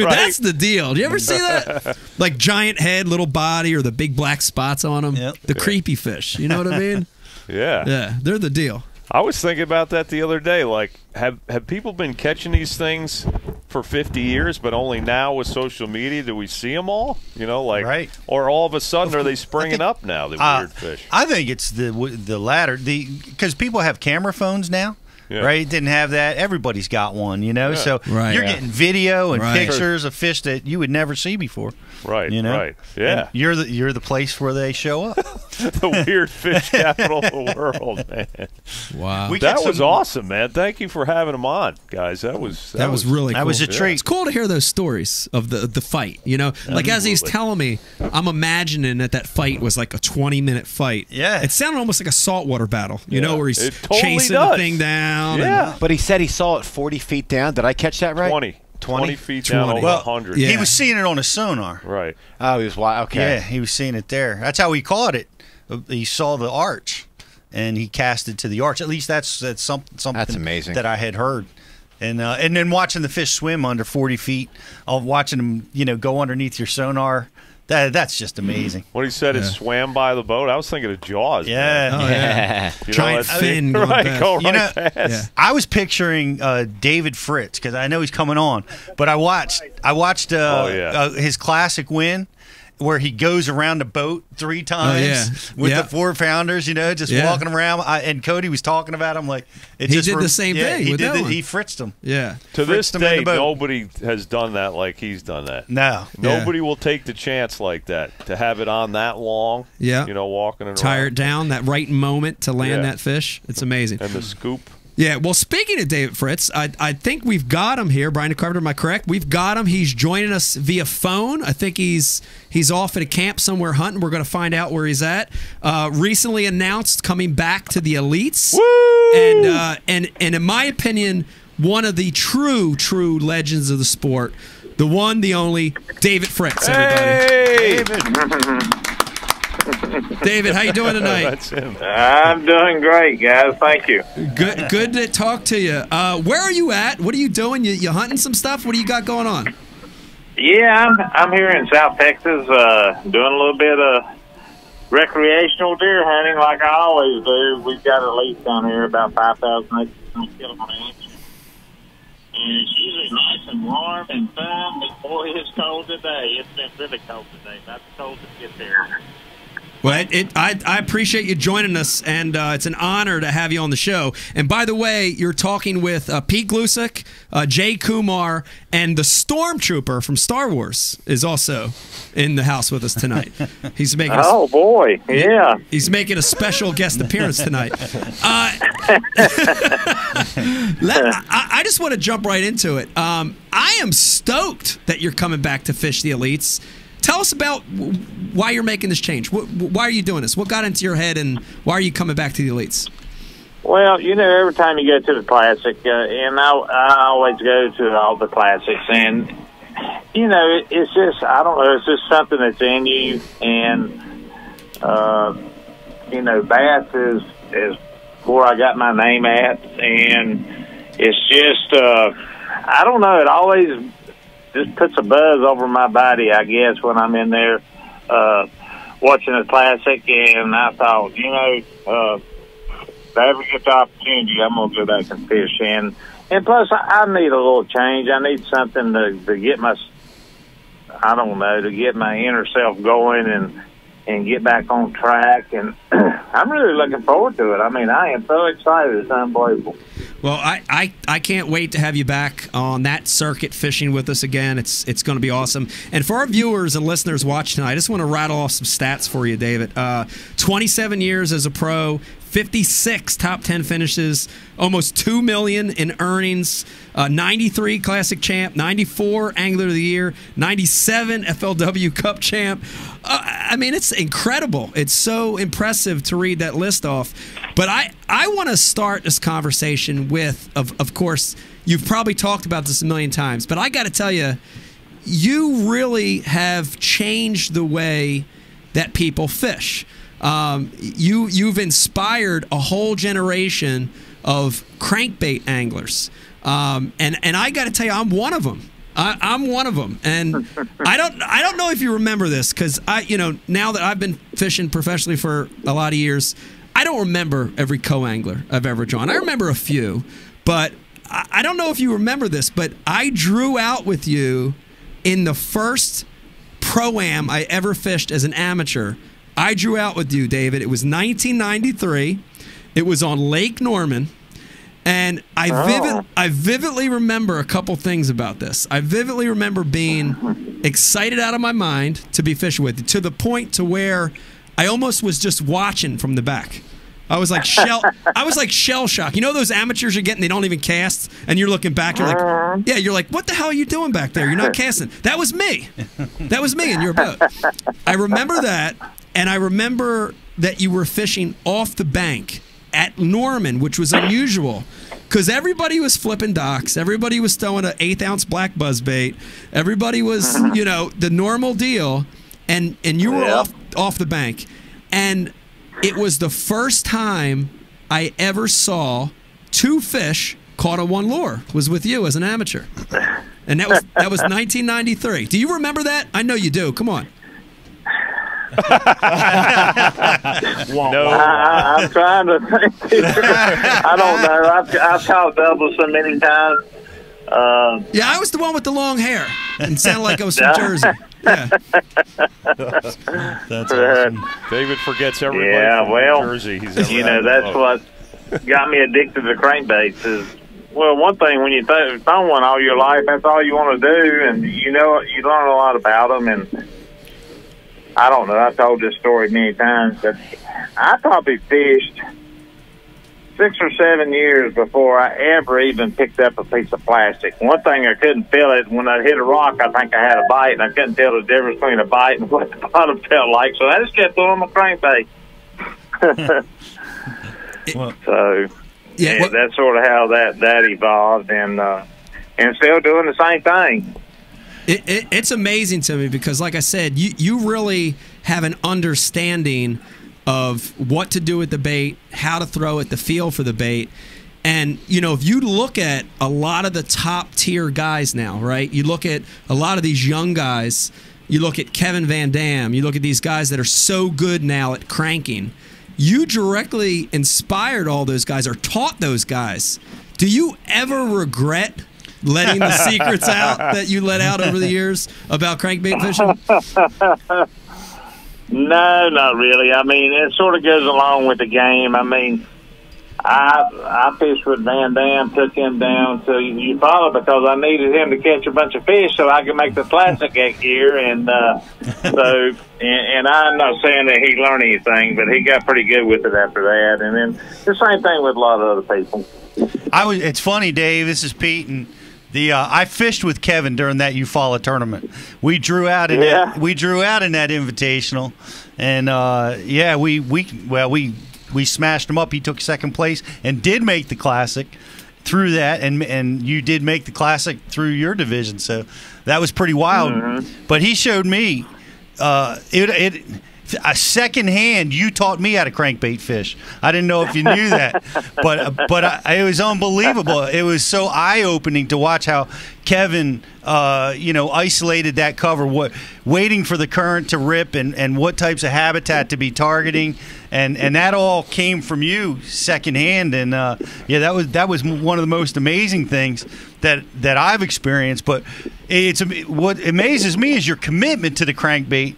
that's the deal. Do you ever see that? Like giant head, little body, or the big black spots on them. Yep. The creepy fish. You know what I mean? Yeah. Yeah, they're the deal. I was thinking about that the other day. Like, have people been catching these things for 50 years, but only now with social media do we see them all? Right. Or all of a sudden are they springing up now? The weird fish. I think it's the latter. Because people have camera phones now. Yeah. Right? Didn't have that. Everybody's got one, Yeah. So Right. you're getting video and Right. pictures of fish that you would never see before. Right. You know? Right. Yeah. And you're the place where they show up. The weird fish capital of the world, man. Wow. We That get was some- awesome, man. Thank you for having them on, guys. That was really cool. That was a Yeah. treat. It's cool to hear those stories of the fight. Like as he's Absolutely. telling me, I'm imagining that fight was like a 20-minute fight. Yeah. It sounded almost like a saltwater battle, Yeah. where he's It totally chasing does. the thing down. Yeah. But he said he saw it 40 feet down. Did I catch that right? 20 feet down 20. over Well, 100. yeah. He was seeing it on a sonar. Right. Oh, he was wild. Okay. Yeah, he was seeing it there. That's how he caught it. He saw the arch, and he cast it to the arch. At least that's something That's amazing. that I had heard. And then watching the fish swim under 40 feet, watching them, go underneath your sonar, that's just amazing. What he said, it swam by the boat. I was thinking of Jaws. man. Oh, yeah. Giant that's- fin going right, past. go right know- past. Yeah. I was picturing David Fritts because I know he's coming on, but I watched his classic win where he goes around the boat 3 times with the 4-pounders, just walking around. And Cody was talking about him like it He just did the same thing He with that one. He fritzed him. Yeah. To this Fritzed him in day, the boat. nobody has done that like he's done that. No, Nobody will take the chance like that to have it on that long. Yeah. Walking around. Tire it down, that right moment to land Yeah. that fish. It's amazing. And the scoop. Yeah, well, speaking of David Fritts, I think we've got him here. Brian Carpenter, am I correct? We've got him. He's joining us via phone. I think he's off at a camp somewhere hunting. We're going to find out where he's at. Recently announced coming back to the elites. Woo! And in my opinion, one of the true legends of the sport, the one, the only, David Fritts. Everybody. Hey! David, how you doing tonight? That's him. I'm doing great, guys. Thank you. Good to talk to you. Where are you at? What are you doing? You hunting some stuff? What do you got going on? Yeah, I'm here in South Texas, doing a little bit of recreational deer hunting like I always do. We've got a lease down here, about 5,000 acres on IKELIVE Ranch. And it's usually nice and warm and fun, but boy, it's cold today. It's been really cold today. About the coldest it gets here. Well, I appreciate you joining us, and it's an honor to have you on the show. And by the way, you're talking with Pete GLUSZEK, Jay Kumar, and the Stormtrooper from Star Wars is also in the house with us tonight. He's making oh, boy, yeah. He's making a special guest appearance tonight. I just want to jump right into it. I am stoked that you're coming back to fish the elites. Tell us about why you're making this change. Why are you doing this? What got into your head, and why are you coming back to the elites? Well, you know, every time you go to the Classic, and I always go to all the Classics, and, you know, it's just, I don't know, it's just something that's in you, and, you know, bass is where I got my name at, and it's just, I don't know, it always just puts a buzz over my body, I guess, when I'm in there watching a Classic. And I thought, you know, if I ever get the opportunity, I'm going to go back and fish. And plus, I need a little change. I need something to get my, I don't know, to get my inner self going and get back on track. And I'm really looking forward to it. I mean, I am so excited. It's unbelievable. Well, I can't wait to have you back on that circuit fishing with us again. It's going to be awesome. And for our viewers and listeners watching tonight, I just want to rattle off some stats for you, David. 27 years as a pro, 56 top 10 finishes, almost $2 million in earnings, 93 Classic champ, 94 Angler of the Year, 97 FLW Cup champ. I mean, it's incredible. It's so impressive to read that list off. But I want to start this conversation with, of course, you've probably talked about this a million times, but I got to tell you, you really have changed the way that people fish. You've inspired a whole generation of crankbait anglers, and I got to tell you, I'm one of them. I'm one of them, and I don't know if you remember this, because now that I've been fishing professionally for a lot of years, I don't remember every co-angler I've ever drawn. I remember a few, but I don't know if you remember this, but I drew out with you in the first Pro-Am I ever fished as an amateur. I drew out with you, David. It was 1993. It was on Lake Norman. And I vividly remember a couple things about this. I vividly remember being excited out of my mind to be fishing with you, to the point to where I almost was just watching from the back. I was like shell shock. You know those amateurs you're getting, they don't even cast, and you're looking back, you're like, yeah, you're like, what the hell are you doing back there? You're not casting. That was me. That was me in your boat. I remember that, and I remember that you were fishing off the bank at Norman, which was unusual because everybody was flipping docks. Everybody was throwing an 1/8 ounce black buzzbait. Everybody was, the normal deal. And you were off the bank. And it was the first time I ever saw two fish caught on one lure was with you as an amateur. And that was 1993. Do you remember that? I know you do. Come on. No, I'm trying to think. I don't know. I've caught doubles so many times. Yeah, I was the one with the long hair and sounded like I was from Jersey. Yeah. That's awesome. David forgets everybody from Jersey. He's that's what got me addicted to crankbaits. Is one thing when you throw one all your life, that's all you want to do, and you learn a lot about them. And I don't know. I've told this story many times, but I probably fished 6 or 7 years before I ever even picked up a piece of plastic. One thing I couldn't feel it when I hit a rock. I think I had a bite, and I couldn't tell the difference between a bite and what the bottom felt like. So I just kept throwing my crankbait. That's sort of how that evolved, and still doing the same thing. It's amazing to me because, like I said, you really have an understanding of what to do with the bait, how to throw it, the feel for the bait. And, you know, if you look at a lot of the top tier guys now, right, you look at a lot of these young guys, you look at Kevin Van Dam, you look at these guys that are so good now at cranking, you directly inspired all those guys or taught those guys. Do you ever regret letting the secrets out that you let out over the years about crankbait fishing? No, not really. I mean, it sort of goes along with the game. I mean, I fished with Van Dam, took him down to Eufaula because I needed him to catch a bunch of fish so I could make the classic that year. And and I'm not saying that he learned anything, but he got pretty good with it after that. And then the same thing with a lot of other people. It's funny, Dave. This is Pete, and I fished with Kevin during that Eufaula tournament. We drew out in that invitational, and we smashed him up. He took second place and did make the classic through that, and you did make the classic through your division. So that was pretty wild. Mm-hmm. But he showed me a second hand. You taught me how to crankbait fish. I didn't know if you knew that, but it was unbelievable. It was so eye-opening to watch how Kevin, isolated that cover, waiting for the current to rip, and what types of habitat to be targeting, and that all came from you secondhand. And that was one of the most amazing things that I've experienced. But what amazes me is your commitment to the crankbait.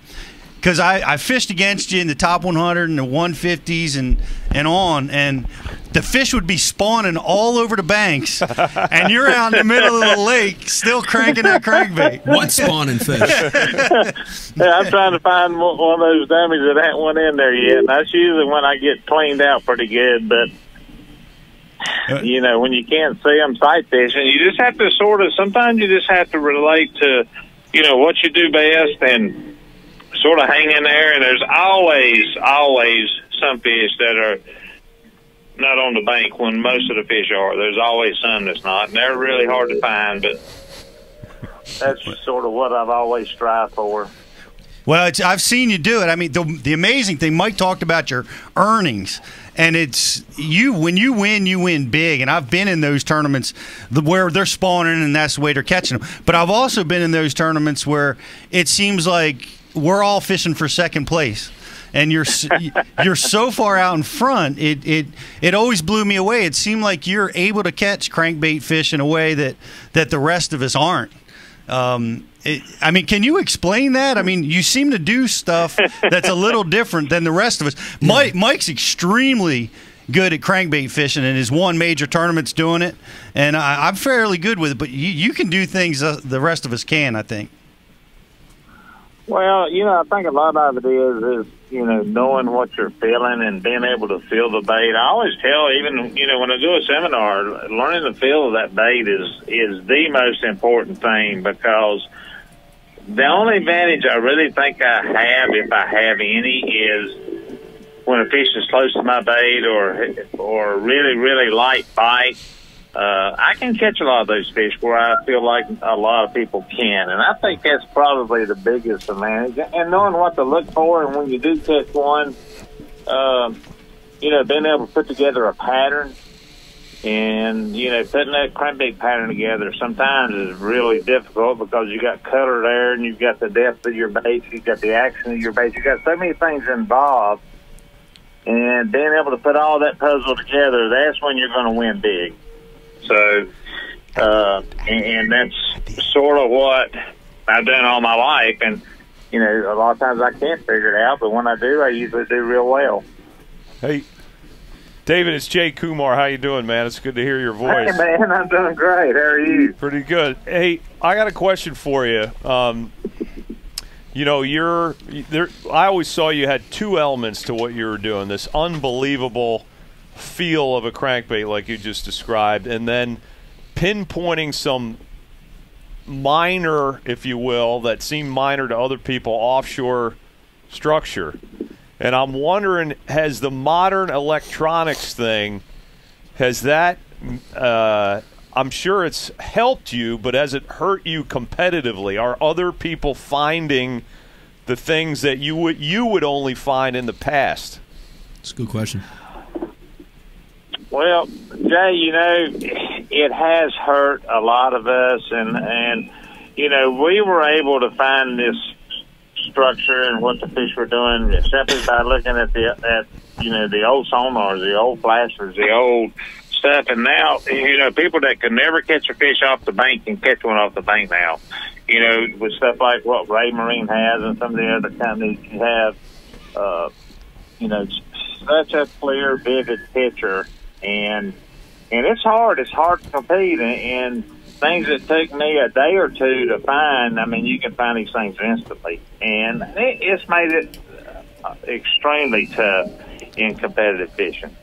Because I fished against you in the top 100 and the 150s and on, and the fish would be spawning all over the banks, and you're out in the middle of the lake still cranking that crankbait. What spawning fish? Yeah, I'm trying to find one of those dummies that ain't one in there yet. And that's usually when I get cleaned out pretty good, but when you can't see them sight fishing, you just have to sometimes you just have to relate to, what you do best and sort of hang in there, and there's always some fish that are not on the bank when most of the fish are. There's always some that's not, and they're really hard to find, but that's sort of what I've always strived for. Well, I've seen you do it. I mean, the amazing thing, Mike talked about your earnings, and it's when you win big. And I've been in those tournaments where they're spawning, and that's the way they're catching them. But I've also been in those tournaments where it seems like we're all fishing for second place, and you're so far out in front. It always blew me away. It seemed like you're able to catch crankbait fish in a way that the rest of us aren't. I mean, can you explain that? I mean, you seem to do stuff that's a little different than the rest of us. Mike's extremely good at crankbait fishing and has won major tournaments doing it, and I'm fairly good with it. But you can do things the rest of us can, I think. Well, I think a lot of it is knowing what you're feeling and being able to feel the bait. I always tell, even, when I do a seminar, learning the feel of that bait is the most important thing, because the only advantage I really think I have, if I have any, is when a fish is close to my bait or really, really light bite. I can catch a lot of those fish where I feel like a lot of people can, and I think that's probably the biggest advantage. And knowing what to look for, and when you do catch one, being able to put together a pattern, and putting that crankbait pattern together sometimes is really difficult because you got color there, and you've got the depth of your bait, you've got the action of your bait, you've got so many things involved, and being able to put all that puzzle together, that's when you're going to win big. So, and that's sort of what I've done all my life. And, a lot of times I can't figure it out, but when I do, I usually do real well. Hey, David, it's Jay Kumar. How you doing, man? It's good to hear your voice. Hey, man, I'm doing great. How are you? Pretty good. Hey, I got a question for you. You're there. I always saw you had two elements to what you were doing. This unbelievable feel of a crankbait like you just described, and then pinpointing some minor, if you will, that seem minor to other people, offshore structure. And I'm wondering, has the modern electronics thing, has that I'm sure it's helped you, but has it hurt you competitively? Are other people finding the things that you would only find in the past? That's a good question. Well, Jay, you know, it has hurt a lot of us, and you know, we were able to find this structure and what the fish were doing simply by looking at the old sonars, the old flashers, the old stuff. And now, you know, people that could never catch a fish off the bank can catch one off the bank now. You know, with stuff like what Ray Marine has and some of the other companies you have, you know, such a clear, vivid picture, and it's hard. It's hard to compete, and things that took me a day or two to find, I mean, you can find these things instantly, and it's made it extremely tough in competitive fishing.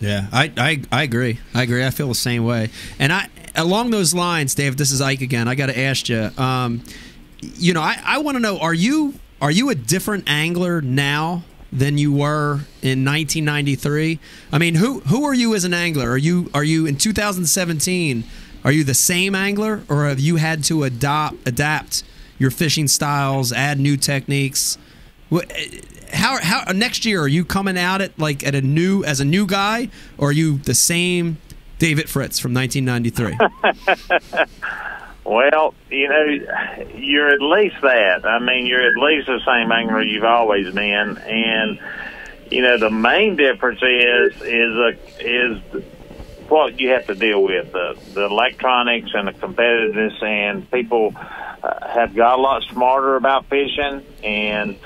Yeah, I agree. I feel the same way. And along those lines, Dave, this is Ike again. I got to ask you. You know, I want to know: Are you a different angler now than you were in 1993? I mean, who are you as an angler? Are you in 2017? Are you the same angler, or have you had to adapt your fishing styles, add new techniques? How next year, are you coming at it like as a new guy, or are you the same David Fritts from 1993? Well, you know, you're at least that. I mean, you're at least the same angler you've always been, and you know, the main difference is what you have to deal with, the electronics and the competitiveness, and people have got a lot smarter about fishing, and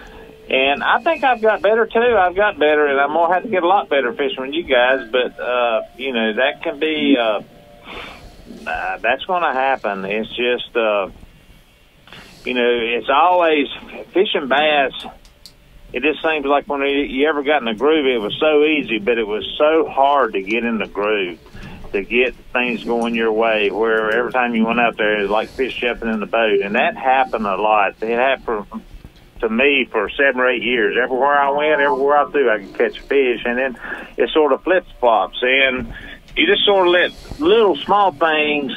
I think I've got better too. I've got better, and I'm gonna have to get a lot better fishing than you guys. But you know, that can be that's going to happen. It's just you know, it's always fishing bass. It just seems like when you ever got in the groove, it was so easy, but it was so hard to get in the groove, to get things going your way, where every time you went out there, it was like fish jumping in the boat. And that happened a lot. It happened to me for 7 or 8 years. Everywhere I went, everywhere I threw, I could catch a fish. And then it sort of flip-flops. And you just sort of let little small things,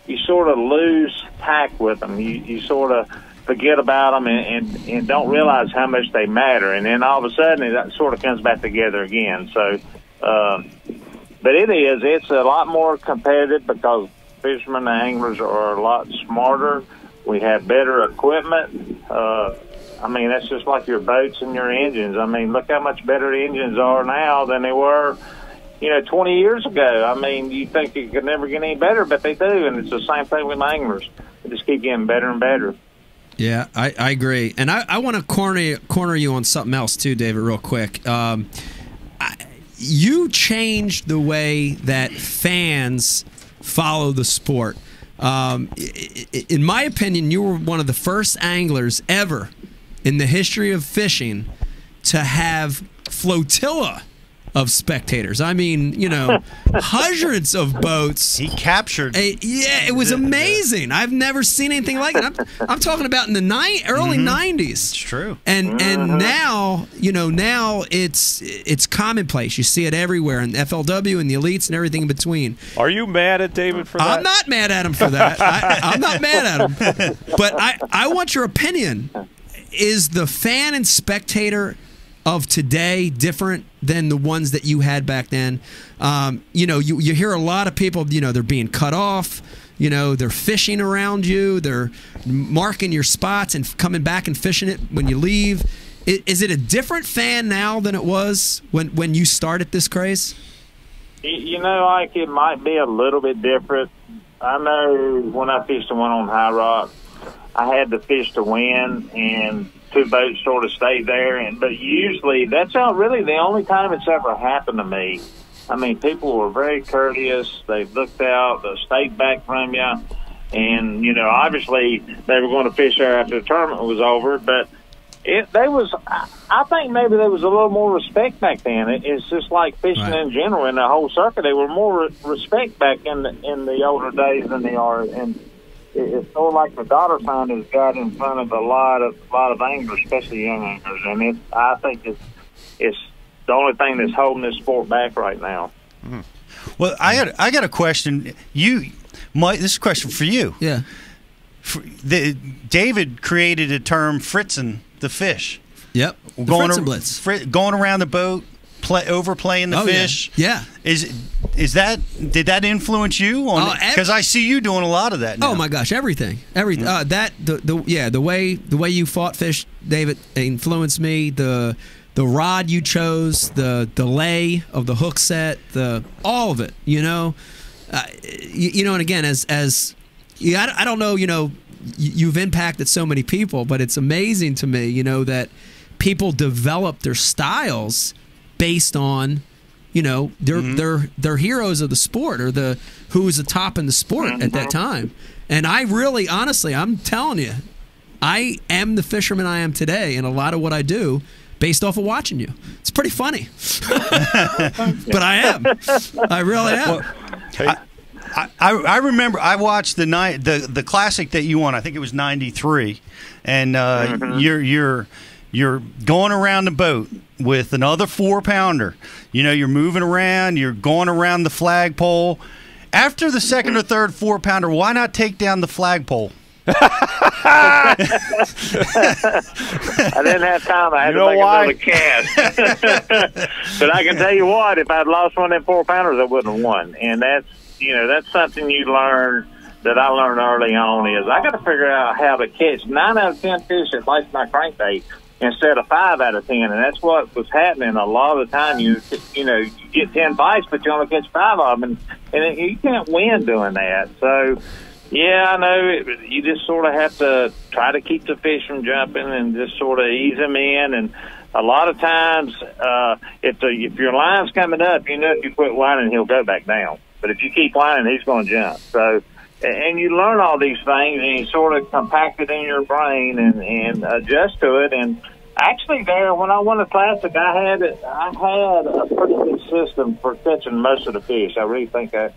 you sort of lose tact with them. You sort of forget about them and don't realize how much they matter. And then all of a sudden, it sort of comes back together again. So, but it's a lot more competitive because fishermen and anglers are a lot smarter. We have better equipment. I mean, that's just like your boats and your engines. I mean, look how much better the engines are now than they were, you know, 20 years ago. I mean, you think it could never get any better, but they do, and it's the same thing with anglers. They just keep getting better and better. Yeah, I agree. And I want to corner you on something else too, David, real quick. You changed the way that fans follow the sport. In my opinion, you were one of the first anglers ever in the history of fishing to have flotilla of spectators. I mean, you know, hundreds of boats. He captured. Yeah, it was amazing. I've never seen anything like it. I'm talking about in the early 90s. It's true. And now, you know, now it's commonplace. You see it everywhere in FLW and the elites and everything in between. Are you mad at David for that? I'm not mad at him for that. I'm not mad at him. But I want your opinion. Is the fan and spectator of today different than the ones that you had back then? You know, you hear a lot of people, you know, they're being cut off, you know, they're fishing around you, they're marking your spots and coming back and fishing it when you leave. Is it a different fan now than it was when you started this craze? You know, like, it might be a little bit different. I know when I fished the one on High Rock, I had to fish to win, and 2 boats sort of stayed there. But usually, that's not really the only time it's ever happened to me. I mean, people were very courteous. They looked out, they stayed back from you. And, you know, obviously, they were going to fish there after the tournament was over. But I think maybe there was a little more respect back then. It's just like fishing in general in the whole circuit. There were more respect back in the older days than they are. And it's sort of like the dollar sign has got in front of a lot of anglers, especially young anglers, and I think it's the only thing that's holding this sport back right now. Mm. Well, I got a question. Mike, this is a question for you. Yeah. David created a term, fritzing the fish. Yep. Going around the boat, overplaying the fish. Yeah. Did that influence you on? Because I see you doing a lot of that now. Oh my gosh, everything. The way you fought fish, David, influenced me. The rod you chose, the lay of the hook set, all of it. And again, I don't know, you've impacted so many people, but it's amazing to me, that people develop their styles based on, they're heroes of the sport, or who was the top in the sport at that time. And I really, honestly, I'm telling you, I am the fisherman I am today, and a lot of what I do based off of watching you. It's pretty funny, but I am. I really am. Well, I remember I watched the classic that you won. I think it was '93, and you're going around the boat with another 4-pounder. You're moving around. You're going around the flagpole. After the second or third 4-pounder, why not take down the flagpole? I didn't have time. I had to make another cast. But I can tell you what, if I'd lost one of them 4-pounders, I wouldn't have won. And that's something you learn, that I learned early on, is I got to figure out how to catch 9 out of 10 fish that bites my crankbait instead of 5 out of 10. And that's what was happening a lot of the time. You get 10 bites, but you only catch 5 of them, and you can't win doing that. So, yeah, I know. You just sort of have to try to keep the fish from jumping and just sort of ease them in. And a lot of times, if your line's coming up, if you quit whining, he'll go back down. But if you keep whining, he's going to jump. So, and you learn all these things, and you sort of compact it in your brain and adjust to it. And actually, when I won the Classic, I had a pretty good system for catching most of the fish. I really think out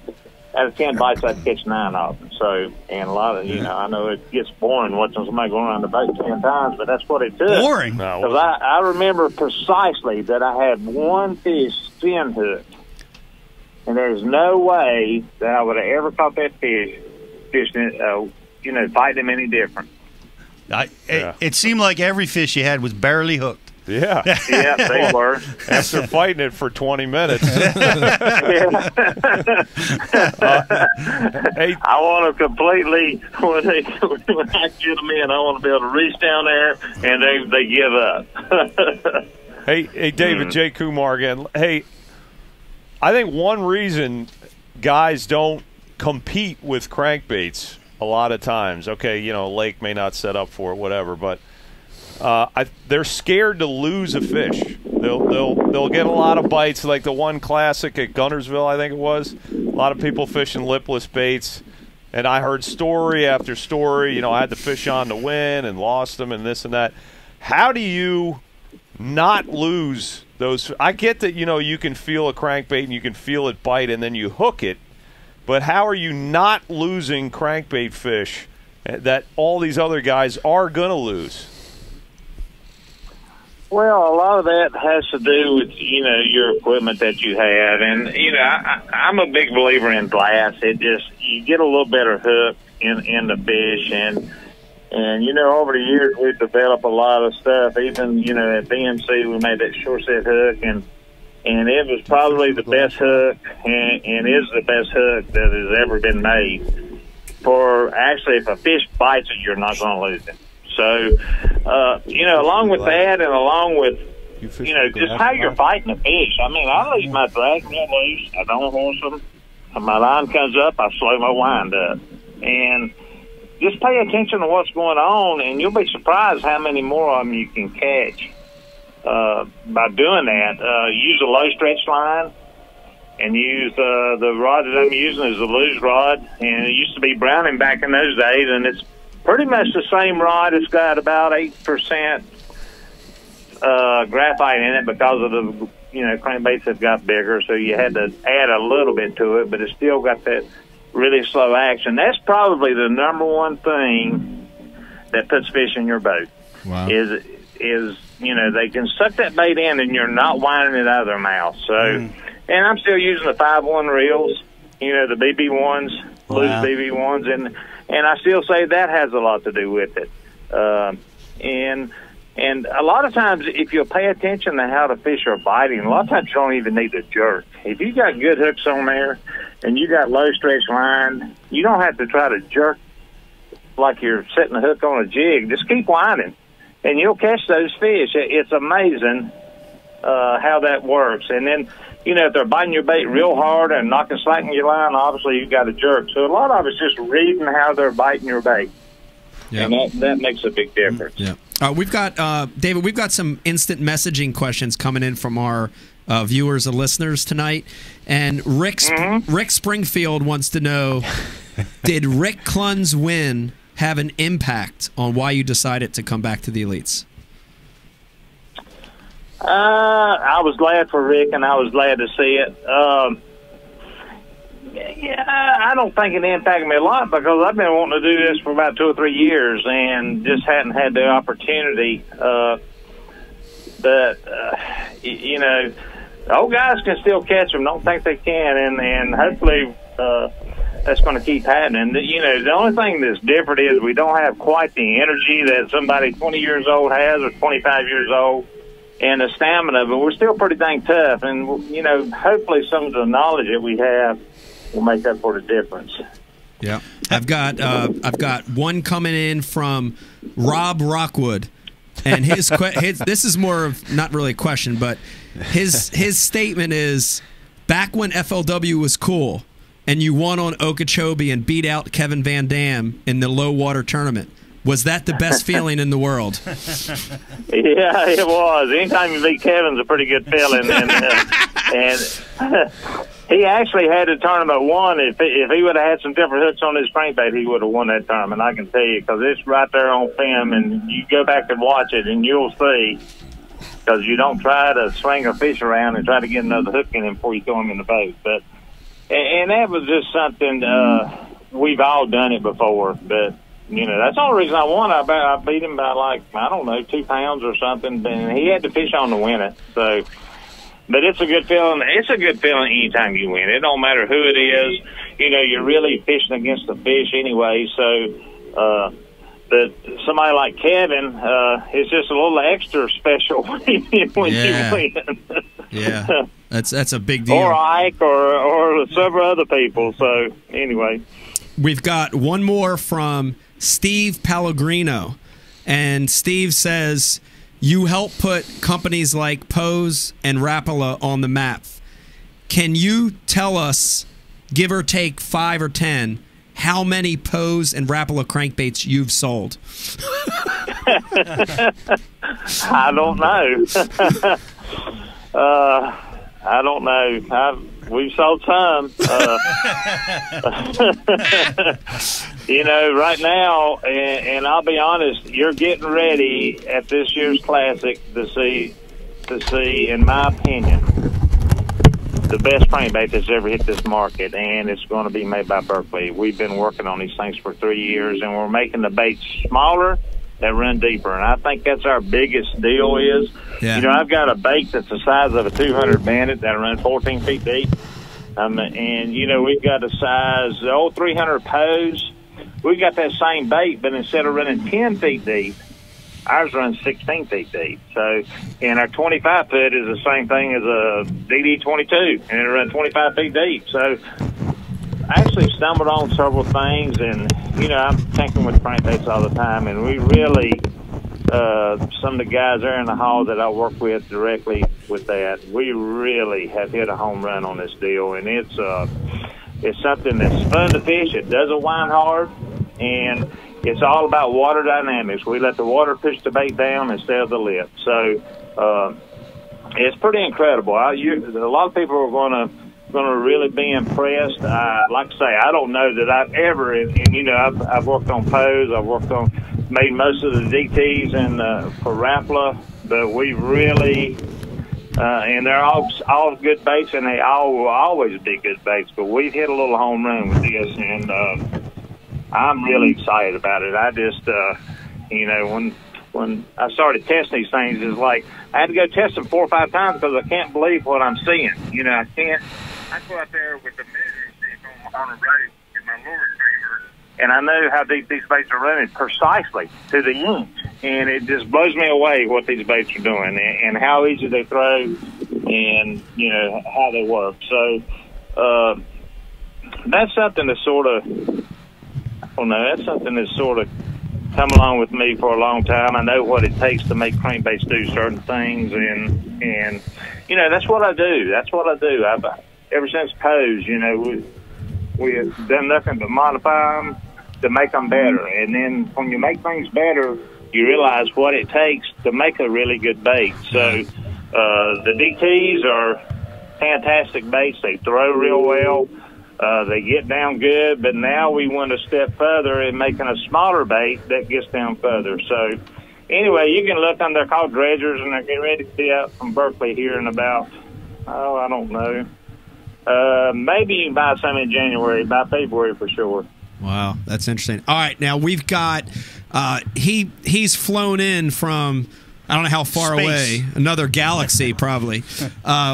of 10 bites, I'd catch 9 of them. So, and a lot of, I know it gets boring watching somebody go around the boat 10 times, but that's what it took. Boring. Because I remember precisely that I had one fish fin hooked. And there's no way that I would have ever caught that fish, fighting him any different. It seemed like every fish you had was barely hooked. Yeah. Yeah, they were. After fighting it for 20 minutes. I want to completely, when I get them in, I want to be able to reach down there, and they give up. Hey, David, J. Kumar again. Hey, I think one reason guys don't compete with crankbaits a lot of times, lake may not set up for it, whatever, but they're scared to lose a fish. They'll get a lot of bites, like the one Classic at Guntersville, I think it was. A lot of people fishing lipless baits, and I heard story after story. I had the fish on to win and lost them and this and that. How do you not lose those? I get that you can feel a crankbait and you can feel it bite and then you hook it, but how are you not losing crankbait fish that all these other guys are going to lose? Well, a lot of that has to do with, your equipment that you have. And, I'm a big believer in glass. You get a little better hook in the fish. And over the years, we've developed a lot of stuff. Even, at BMC, we made that short set hook. And it was probably the best hook and is the best hook that has ever been made. Actually, if a fish bites it, you're not going to lose it. So, along with that and along with, just how you're fighting the fish. I mean, I leave my drag net loose. I don't horse them. When my line comes up, I slow my wind up. And just pay attention to what's going on, and you'll be surprised how many more of them you can catch by doing that. Use a low stretch line. And use the rod that I'm using is a loose rod. And it used to be Browning back in those days, and it's pretty much the same rod. It's got about 8% graphite in it because of the, crankbaits have got bigger, so you had to add a little bit to it, but it's still got that really slow action. That's probably the number one thing that puts fish in your boat. Wow. Is they can suck that bait in and you're not whining it out of their mouth. So And I'm still using the 5-1 reels, the BB ones, loose BB ones, and I still say that has a lot to do with it. And a lot of times, if you'll pay attention to how the fish are biting, a lot of times you don't even need to jerk. If you got good hooks on there and you got low stretch line, you don't have to try to jerk like you're setting a hook on a jig. Just keep winding, and you'll catch those fish. It's amazing how that works. And then, if they're biting your bait real hard and slacking your line, obviously you've got to jerk. So a lot of it's just reading how they're biting your bait. Yep. And that makes a big difference. Yeah. We've got, David, we've got some instant messaging questions coming in from our viewers and listeners tonight. And Rick Springfield wants to know, did Rick Clunn's win have an impact on why you decided to come back to the Elites? I was glad for Rick, and I was glad to see it. I don't think it impacted me a lot because I've been wanting to do this for about 2 or 3 years and just hadn't had the opportunity. Old guys can still catch them. Don't think they can, and hopefully that's going to keep happening. The only thing that's different is we don't have quite the energy that somebody 20 years old has or 25 years old. And the stamina, but we're still pretty dang tough. And, hopefully some of the knowledge that we have will make up for the difference. Yeah. I've got one coming in from Rob Rockwood. And his this is more of not really a question, but his statement is, back when FLW was cool and you won on Okeechobee and beat out Kevin Van Dam in the low water tournament, was that the best feeling in the world? Yeah, it was. Anytime you beat Kevin's a pretty good feeling. And he actually had the tournament won. If he would have had some different hooks on his crankbait, he would have won that tournament, I can tell you, because it's right there on film, and you go back and watch it, and you'll see, because you don't try to swing a fish around and try to get another hook in him before you throw him in the boat. And that was just something, we've all done it before, but that's the only reason I won. I beat him by 2 pounds or something, and he had to fish on to win it. So, but it's a good feeling. It's a good feeling anytime you win. It don't matter who it is. You're really fishing against the fish anyway. So, but somebody like Kevin, it's just a little extra special when you win. Yeah, that's a big deal. Or Ike or several other people. So anyway, we've got one more from Steve Pellegrino, and Steve says, you help put companies like Pose and Rapala on the map. Can you tell us, give or take 5 or 10, how many Pose and Rapala crankbaits you've sold? I don't know. I don't know. We've sold some. Right now, and I'll be honest, you're getting ready at this year's Classic to see, in my opinion, the best crankbait that's ever hit this market, and it's going to be made by Berkeley. We've been working on these things for 3 years, and we're making the baits smaller that run deeper, and I think that's our biggest deal is, I've got a bait that's the size of a 200 Bandit that runs 14 feet deep, and, we've got a size, the old 300 Pose, we got that same bait, but instead of running 10 feet deep, ours runs 16 feet deep. So, and our 25 foot is the same thing as a DD22, and it runs 25 feet deep. So, I actually stumbled on several things, and I'm tinkering with crankbaits all the time, and we really, some of the guys there in the hall that I work with directly with that, we really have hit a home run on this deal, and it's something that's fun to fish. It doesn't wind hard, and it's all about water dynamics. We let the water push the bait down instead of the lip. So it's pretty incredible. A lot of people are going to really be impressed. Like I say, I don't know that I've ever, I've worked on Pose, made most of the DTs and for Rapala, but we've really, and they're all good baits, and they all will always be good baits, but we've hit a little home run with this, and I'm really excited about it. I just, when when I started testing these things is like I had to go test them 4 or 5 times because I can't believe what I'm seeing. You know, I can't. I go out there with the measuring stick on a rope in my lower retriever, and I know how deep these baits are running precisely to the inch, and it just blows me away what these baits are doing and how easy they throw, and you know how they work. So that's something that sort of, I don't know. That's something that's sort of come along with me for a long time. I know what it takes to make crankbaits do certain things, and you know that's what I do. That's what I do. Ever since Pose, you know, we have done nothing but modify them to make them better. And then when you make things better, you realize what it takes to make a really good bait. So the DTs are fantastic baits. They throw real well. They get down good, but now we went a step further in making a smaller bait that gets down further. So anyway, you can look on, they're called dredgers, and they're getting ready to be out from Berkeley here in about, I don't know. Maybe you can buy some in January, by February for sure. Wow, that's interesting. All right, now we've got, he's flown in from, I don't know how far away, another galaxy probably.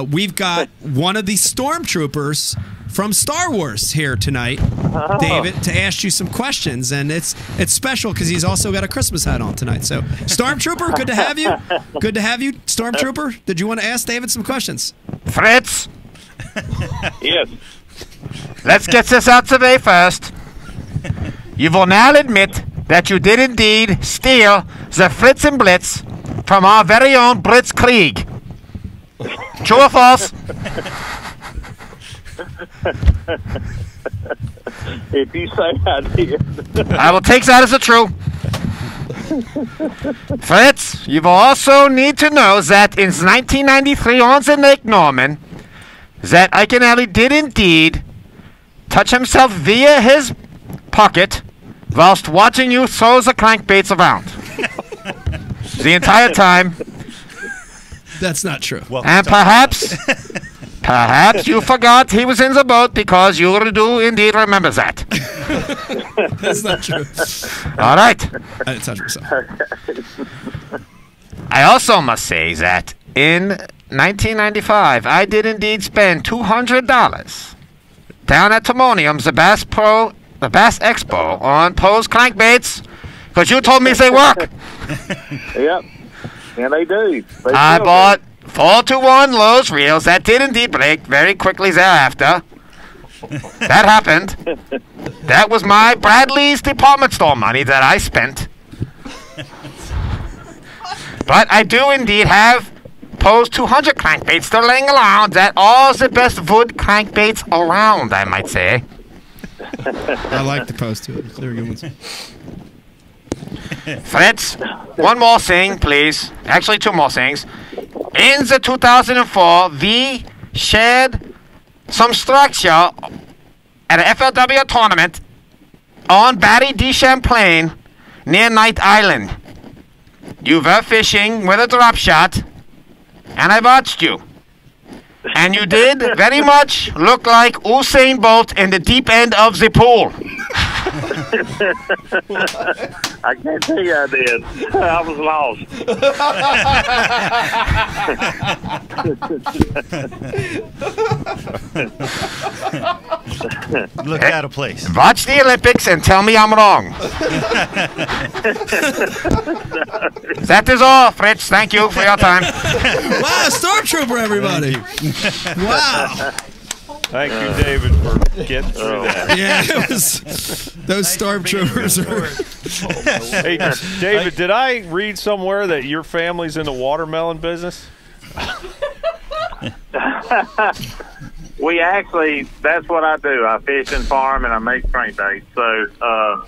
We've got one of the stormtroopers from Star Wars here tonight, David, to ask you some questions, and it's special because he's also got a Christmas hat on tonight. So, Stormtrooper, good to have you. Good to have you, Stormtrooper. Did you want to ask David some questions? Fritz, Yes. let's get this out the way first. You will now admit that you did indeed steal the Fritz and Blitz from our very own Blitz Krieg. True or false? If you say I did. I will take that as a true. Fritz, you will also need to know that in 1993 on the Lake Norman, that IKELIVE did indeed touch himself via his pocket whilst watching you throw the crankbaits around. The entire time. That's not true. Well, And perhaps you forgot he was in the boat because you do indeed remember that. That's not true. All right. I didn't touch myself. I also must say that in 1995, I did indeed spend $200 down at Timonium, the Bass Expo, on Pose crankbaits, because you told me they work. Yep. Yeah, they do. I bought 4-to-1 Lowe's reels that did indeed break very quickly thereafter. That happened. That was my Bradley's department store money that I spent. But I do indeed have Pose 200 crankbaits still laying around that are the best wood crankbaits around, I might say. I like the Post too. They're good ones. Fritz, one more thing, please. Actually, 2 more things. In the 2004, we shared some structure at a FLW tournament on Barry D. Champlain near Knight Island. You were fishing with a drop shot, and I watched you. And you did very much look like Usain Bolt in the deep end of the pool. I can't tell you I did. I was lost. look out of place. Watch the Olympics and tell me I'm wrong. That is all, Fritz. Thank you for your time. Wow, Stormtrooper, everybody. Wow. Thank you, David, for getting through that. Yeah, it was, those Stormtroopers are... Hey, David, did I read somewhere that your family's in the watermelon business? We actually, that's what I do. I fish and farm, and I make crankbaits. So,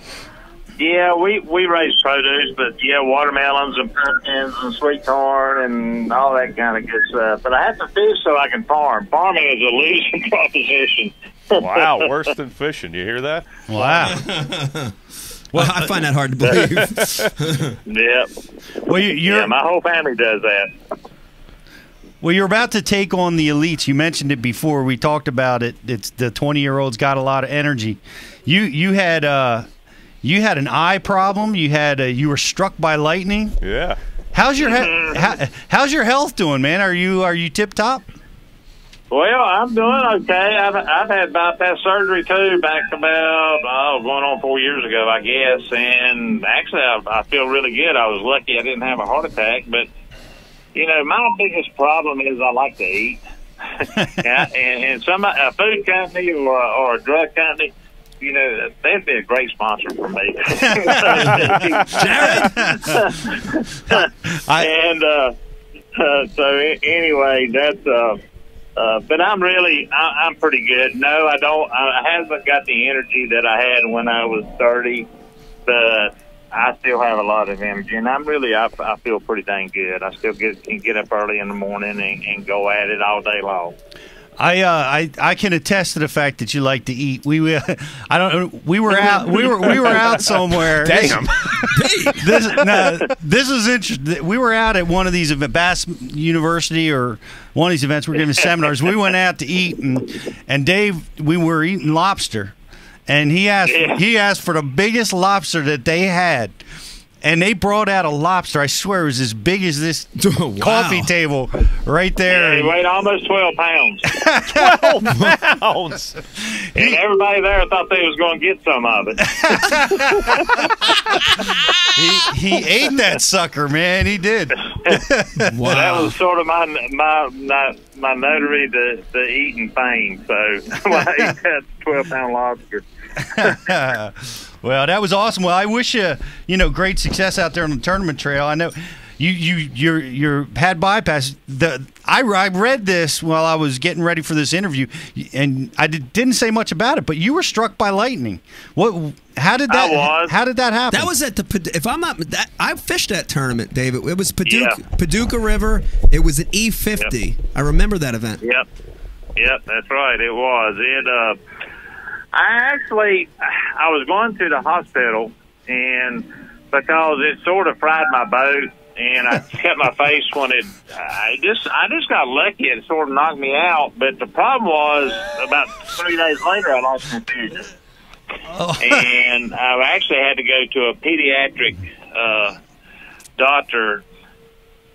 yeah, we raise produce, but yeah, watermelons and pumpkins and sweet corn and all that kind of good stuff. But I have to fish so I can farm. Farming is a losing proposition. Wow, worse than fishing. You hear that? Wow. Well, I find that hard to believe. Yep. Well, Yeah, my whole family does that. Well, you're about to take on the elites. You mentioned it before. We talked about it. It's the 20-year-old's got a lot of energy. You had You had an eye problem. You were struck by lightning. Yeah. How's your how's your health doing, man? Are you tip top? Well, I'm doing okay. I've had bypass surgery too, back about going on 4 years ago, I guess. And actually, I feel really good. I was lucky I didn't have a heart attack. But you know, my biggest problem is I like to eat. Yeah, and a food company or a drug company, you know, they'd be a great sponsor for me. So anyway, that's. But I'm pretty good. No, I don't. I haven't got the energy that I had when I was 30, but I still have a lot of energy, and I feel pretty dang good. I still can get up early in the morning and go at it all day long. I can attest to the fact that you like to eat. We were out somewhere. Damn. This is interesting. We were out at one of these events, Bass University or one of these events. We're giving seminars. We went out to eat, and Dave, we were eating lobster, and he asked for the biggest lobster that they had. And they brought out a lobster. I swear it was as big as this coffee table right there. Yeah, he weighed almost 12 pounds. 12 pounds. And everybody there thought they was going to get some of it. he ate that sucker, man. He did. Wow. That was sort of my notary to eating fame. So I ate that 12-pound lobster. Well, that was awesome. Well, I wish you great success out there on the tournament trail. I know you had bypass. I read this while I was getting ready for this interview, and I didn't say much about it. But you were struck by lightning. How did that happen? That was at if I'm not, I fished that tournament, David. It was Paducah River. It was an E50. Yep. I remember that event. Yep, that's right. It was. I was going to the hospital, and because it sort of fried my boat, and I cut my face when I just got lucky. It sort of knocked me out. But the problem was, about 3 days later, I lost my vision. Oh. And I actually had to go to a pediatric doctor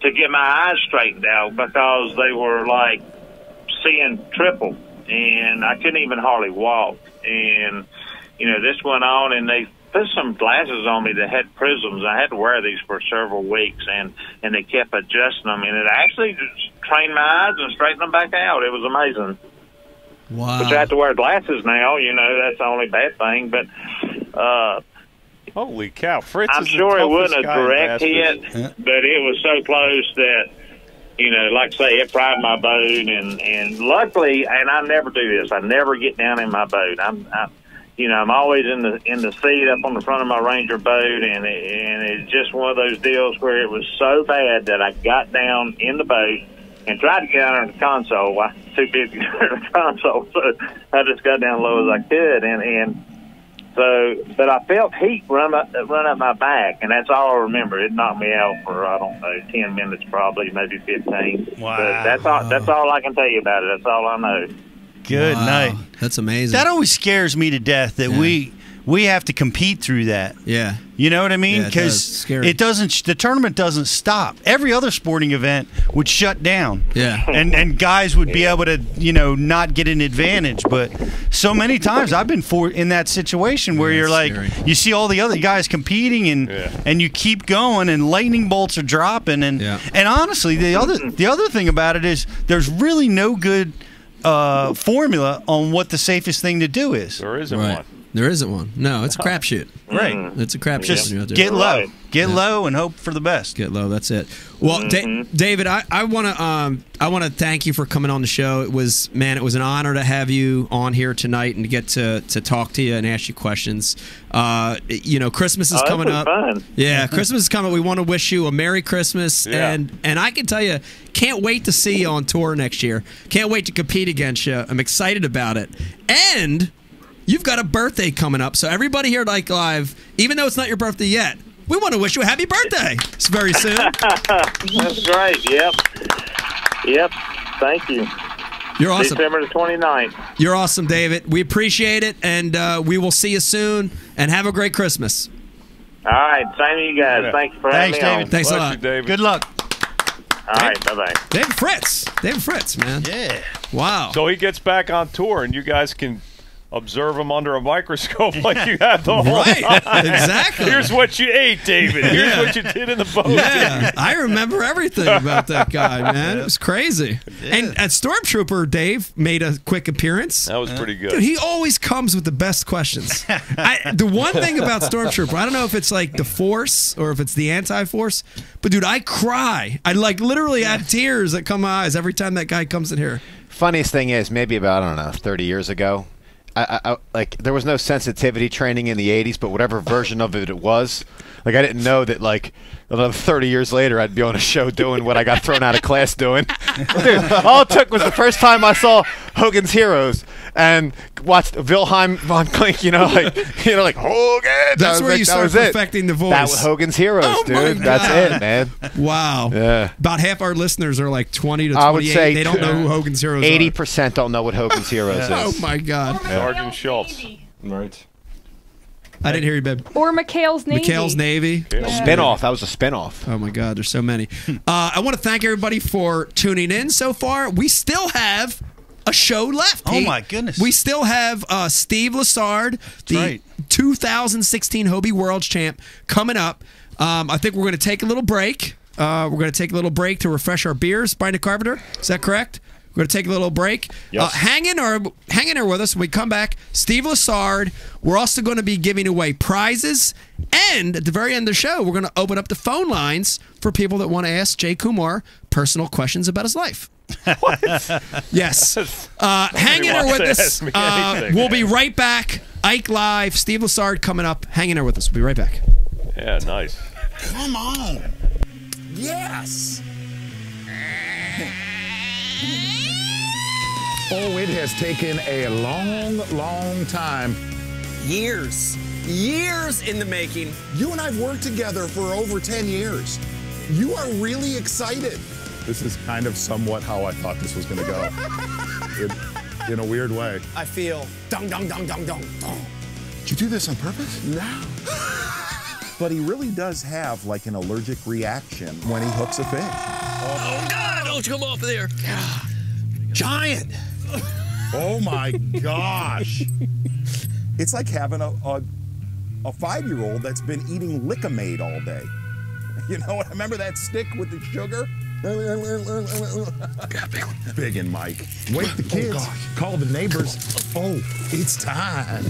to get my eyes straightened out because they were like seeing triple, and I couldn't even hardly walk. And this went on, and they put some glasses on me that had prisms. I had to wear these for several weeks, and they kept adjusting them, and it actually just trained my eyes and straightened them back out. It was amazing. Wow. But you have to wear glasses now. That's the only bad thing. But holy cow, Fritts! I'm sure it wasn't a direct hit, but it was so close that. Like I say, it fried my boat, and luckily, and I never do this. I never get down in my boat. I'm always in the seat up on the front of my Ranger boat, and it's just one of those deals where it was so bad that I got down in the boat and tried to get down in the console. I was too big to get in the console, so I just got down low as I could, but I felt heat run up my back, and that's all I remember. It knocked me out for, I don't know, 10 minutes probably, maybe 15. Wow. But that's all I can tell you about it. That's all I know. Good night. That's amazing. That always scares me to death that we have to compete through that. Yeah. You know what I mean? Because the tournament doesn't stop. Every other sporting event would shut down. Yeah. And guys would be able to, not get an advantage. But so many times I've been in that situation where you're like, you see all the other guys competing and you keep going and lightning bolts are dropping. And honestly, the other thing about it is there's really no good formula on what the safest thing to do is. There isn't one. There isn't one. No, it's a crapshoot. Right. It's a crapshoot. Just get low. Get low and hope for the best. Get low. That's it. Well, David, I want to thank you for coming on the show. It was an honor to have you on here tonight and to get to talk to you and ask you questions. Christmas is coming up. Fun. Yeah, Christmas is coming. We want to wish you a Merry Christmas, and I can tell you, can't wait to see you on tour next year. Can't wait to compete against you. I'm excited about it. And you've got a birthday coming up, so everybody here at Ike Live, even though it's not your birthday yet, we want to wish you a happy birthday. It's very soon. That's great. Yep. Thank you. You're awesome. December the 29th. You're awesome, David. We appreciate it, and we will see you soon. And have a great Christmas. All right, same to you guys. Yeah. Thanks for having me David. on. Thanks a Bless lot. you, David. Good luck. All right, bye-bye. David Fritts. David Fritts, man. Yeah. Wow. So he gets back on tour, and you guys can observe him under a microscope like you had the whole Right. time. Exactly. Here's what you ate, David. Here's what you did in the boat. Yeah, I remember everything about that guy, man. It was crazy. Yeah. And Stormtrooper Dave made a quick appearance. That was pretty good. Dude, he always comes with the best questions. The one thing about Stormtrooper, I don't know if it's like the Force or if it's the Anti-Force, but dude, I cry. I like literally have tears that come my eyes every time that guy comes in here. Funniest thing is, maybe about, I don't know, 30 years ago, I like there was no sensitivity training in the 80s, but whatever version of it was, like I didn't know that like another 30 years later I'd be on a show doing what I got thrown out of class doing. Dude, all it took was the first time I saw Hogan's Heroes and watched Wilhelm von Klink, like Hogan. That's where you start perfecting the voice. That was Hogan's Heroes, Oh my dude. That's God. it, man. Wow. Yeah. About half our listeners are like 20 to 28. I would say they don't know who Hogan's Heroes 80% don't know what Hogan's Heroes are. Oh is. my God. Sergeant Schultz. Right. I didn't hear you, babe. Or McHale's Navy. McHale's Navy. Spinoff. That was a spinoff. Oh my God, there's so many. I want to thank everybody for tuning in so far. We still have a show left. Oh my goodness. We still have Steve Lassard, the right. 2016 Hobie World's Champ, coming up. I think we're going to take a little break. We're going to take a little break to refresh our beers. Brian Carpenter, is that correct? We're going to take a little break. Yes. Hang in there with us when we come back. Steve Lassard. We're also going to be giving away prizes. And at the very end of the show, we're going to open up the phone lines for people that want to ask Jay Kumar personal questions about his life. What? Yes. Hang in there with wants to us. ask me anything. We'll be right back. Ike Live. Steve Lassard coming up. Hang in there with us. We'll be right back. Yeah, nice. Come on. Yes. Oh, it has taken a long, long time. Years in the making. You and I have worked together for over 10 years. You are really excited. This is kind of somewhat how I thought this was going to go. In a weird way. I feel dong, dong, dong, dong, dong, dong. Did you do this on purpose? No. But he really does have like an allergic reaction when he hooks a fish. Oh, God, don't come off there. Giant. Oh my gosh. It's like having a 5-year-old that's been eating Lickamade all day. You know, remember that stick with the sugar? Big and Mike. Wake the kids. Call the neighbors. Oh, it's time.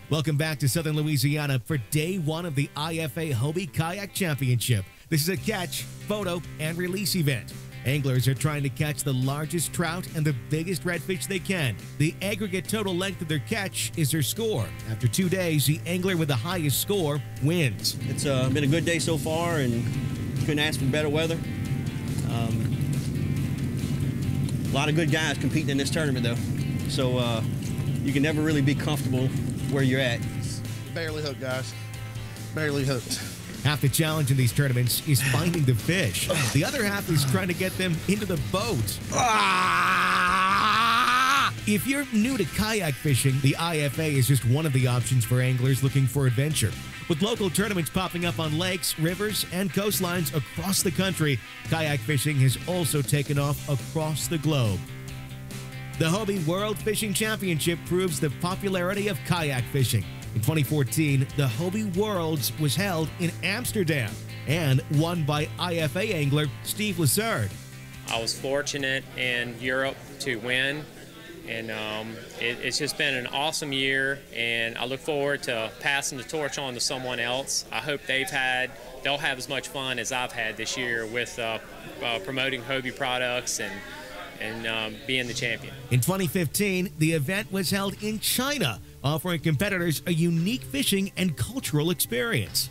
Welcome back to Southern Louisiana for day one of the IFA Hobie Kayak Championship. This is a catch, photo, and release event. Anglers are trying to catch the largest trout and the biggest redfish they can. The aggregate total length of their catch is their score. After 2 days, the angler with the highest score wins. It's been a good day so far, and couldn't ask for better weather. A lot of good guys competing in this tournament, though. So you can never really be comfortable where you're at. Barely hooked, guys. Barely hooked. Half the challenge in these tournaments is finding the fish. The other half is trying to get them into the boat. If you're new to kayak fishing, the IFA is just one of the options for anglers looking for adventure. With local tournaments popping up on lakes, rivers, and coastlines across the country, kayak fishing has also taken off across the globe. The Hobie World Fishing Championship proves the popularity of kayak fishing. In 2014, the Hobie Worlds was held in Amsterdam and won by IFA angler Steve Lassard. I was fortunate in Europe to win, and it's just been an awesome year, and I look forward to passing the torch on to someone else. I hope they'll have as much fun as I've had this year with promoting Hobie products and being the champion. In 2015, the event was held in China, offering competitors a unique fishing and cultural experience.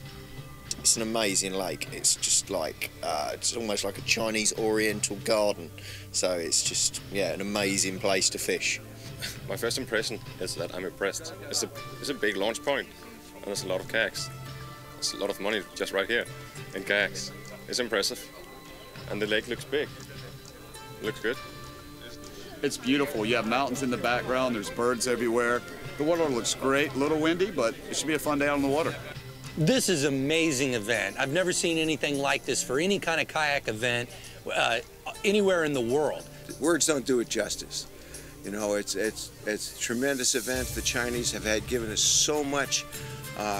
It's an amazing lake. It's just like, it's almost like a Chinese oriental garden. So it's just, yeah, an amazing place to fish. My first impression is that I'm impressed. It's a big launch point, and there's a lot of kayaks. It's a lot of money just right here in kayaks. It's impressive. And the lake looks big. Looks good. It's beautiful. You have mountains in the background. There's birds everywhere. The water looks great. A little windy, but it should be a fun day out on the water. This is an amazing event. I've never seen anything like this for any kind of kayak event anywhere in the world. Words don't do it justice. You know, it's a tremendous event. The Chinese have given us so much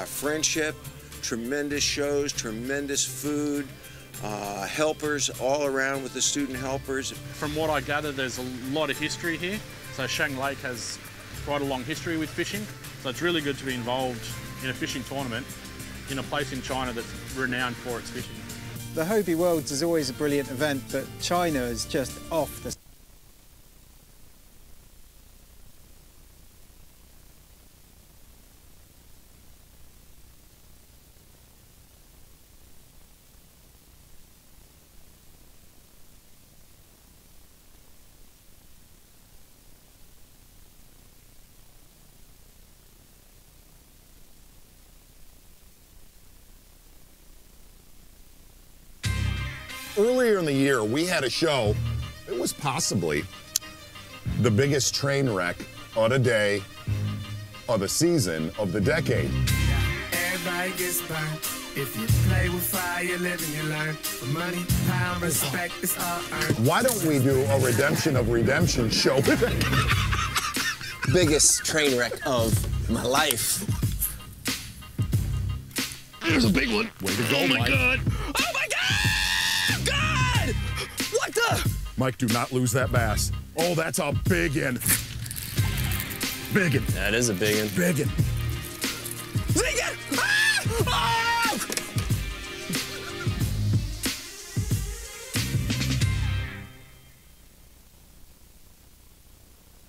friendship, tremendous shows, tremendous food, helpers all around with the student helpers. From what I gather, there's a lot of history here. So Shang Lake has quite a long history with fishing. So it's really good to be involved in a fishing tournament in a place in China that's renowned for its fishing. The Hobie Worlds is always a brilliant event, but China is just off the... Earlier in the year, we had a show. It was possibly the biggest train wreck of the day, of the season, of the decade. Everybody gets burned. If you play with fire, you live and you learn. For money, power, respect, it's all earned. Why don't we do a redemption of redemption show? Biggest train wreck of my life. There's a big one. Way to go, Mike. God. Oh my God! God! What the? Mike, do not lose that bass. Oh, that's a biggin. Biggin. That is a big one. Biggin. Biggin! Ah! Ah!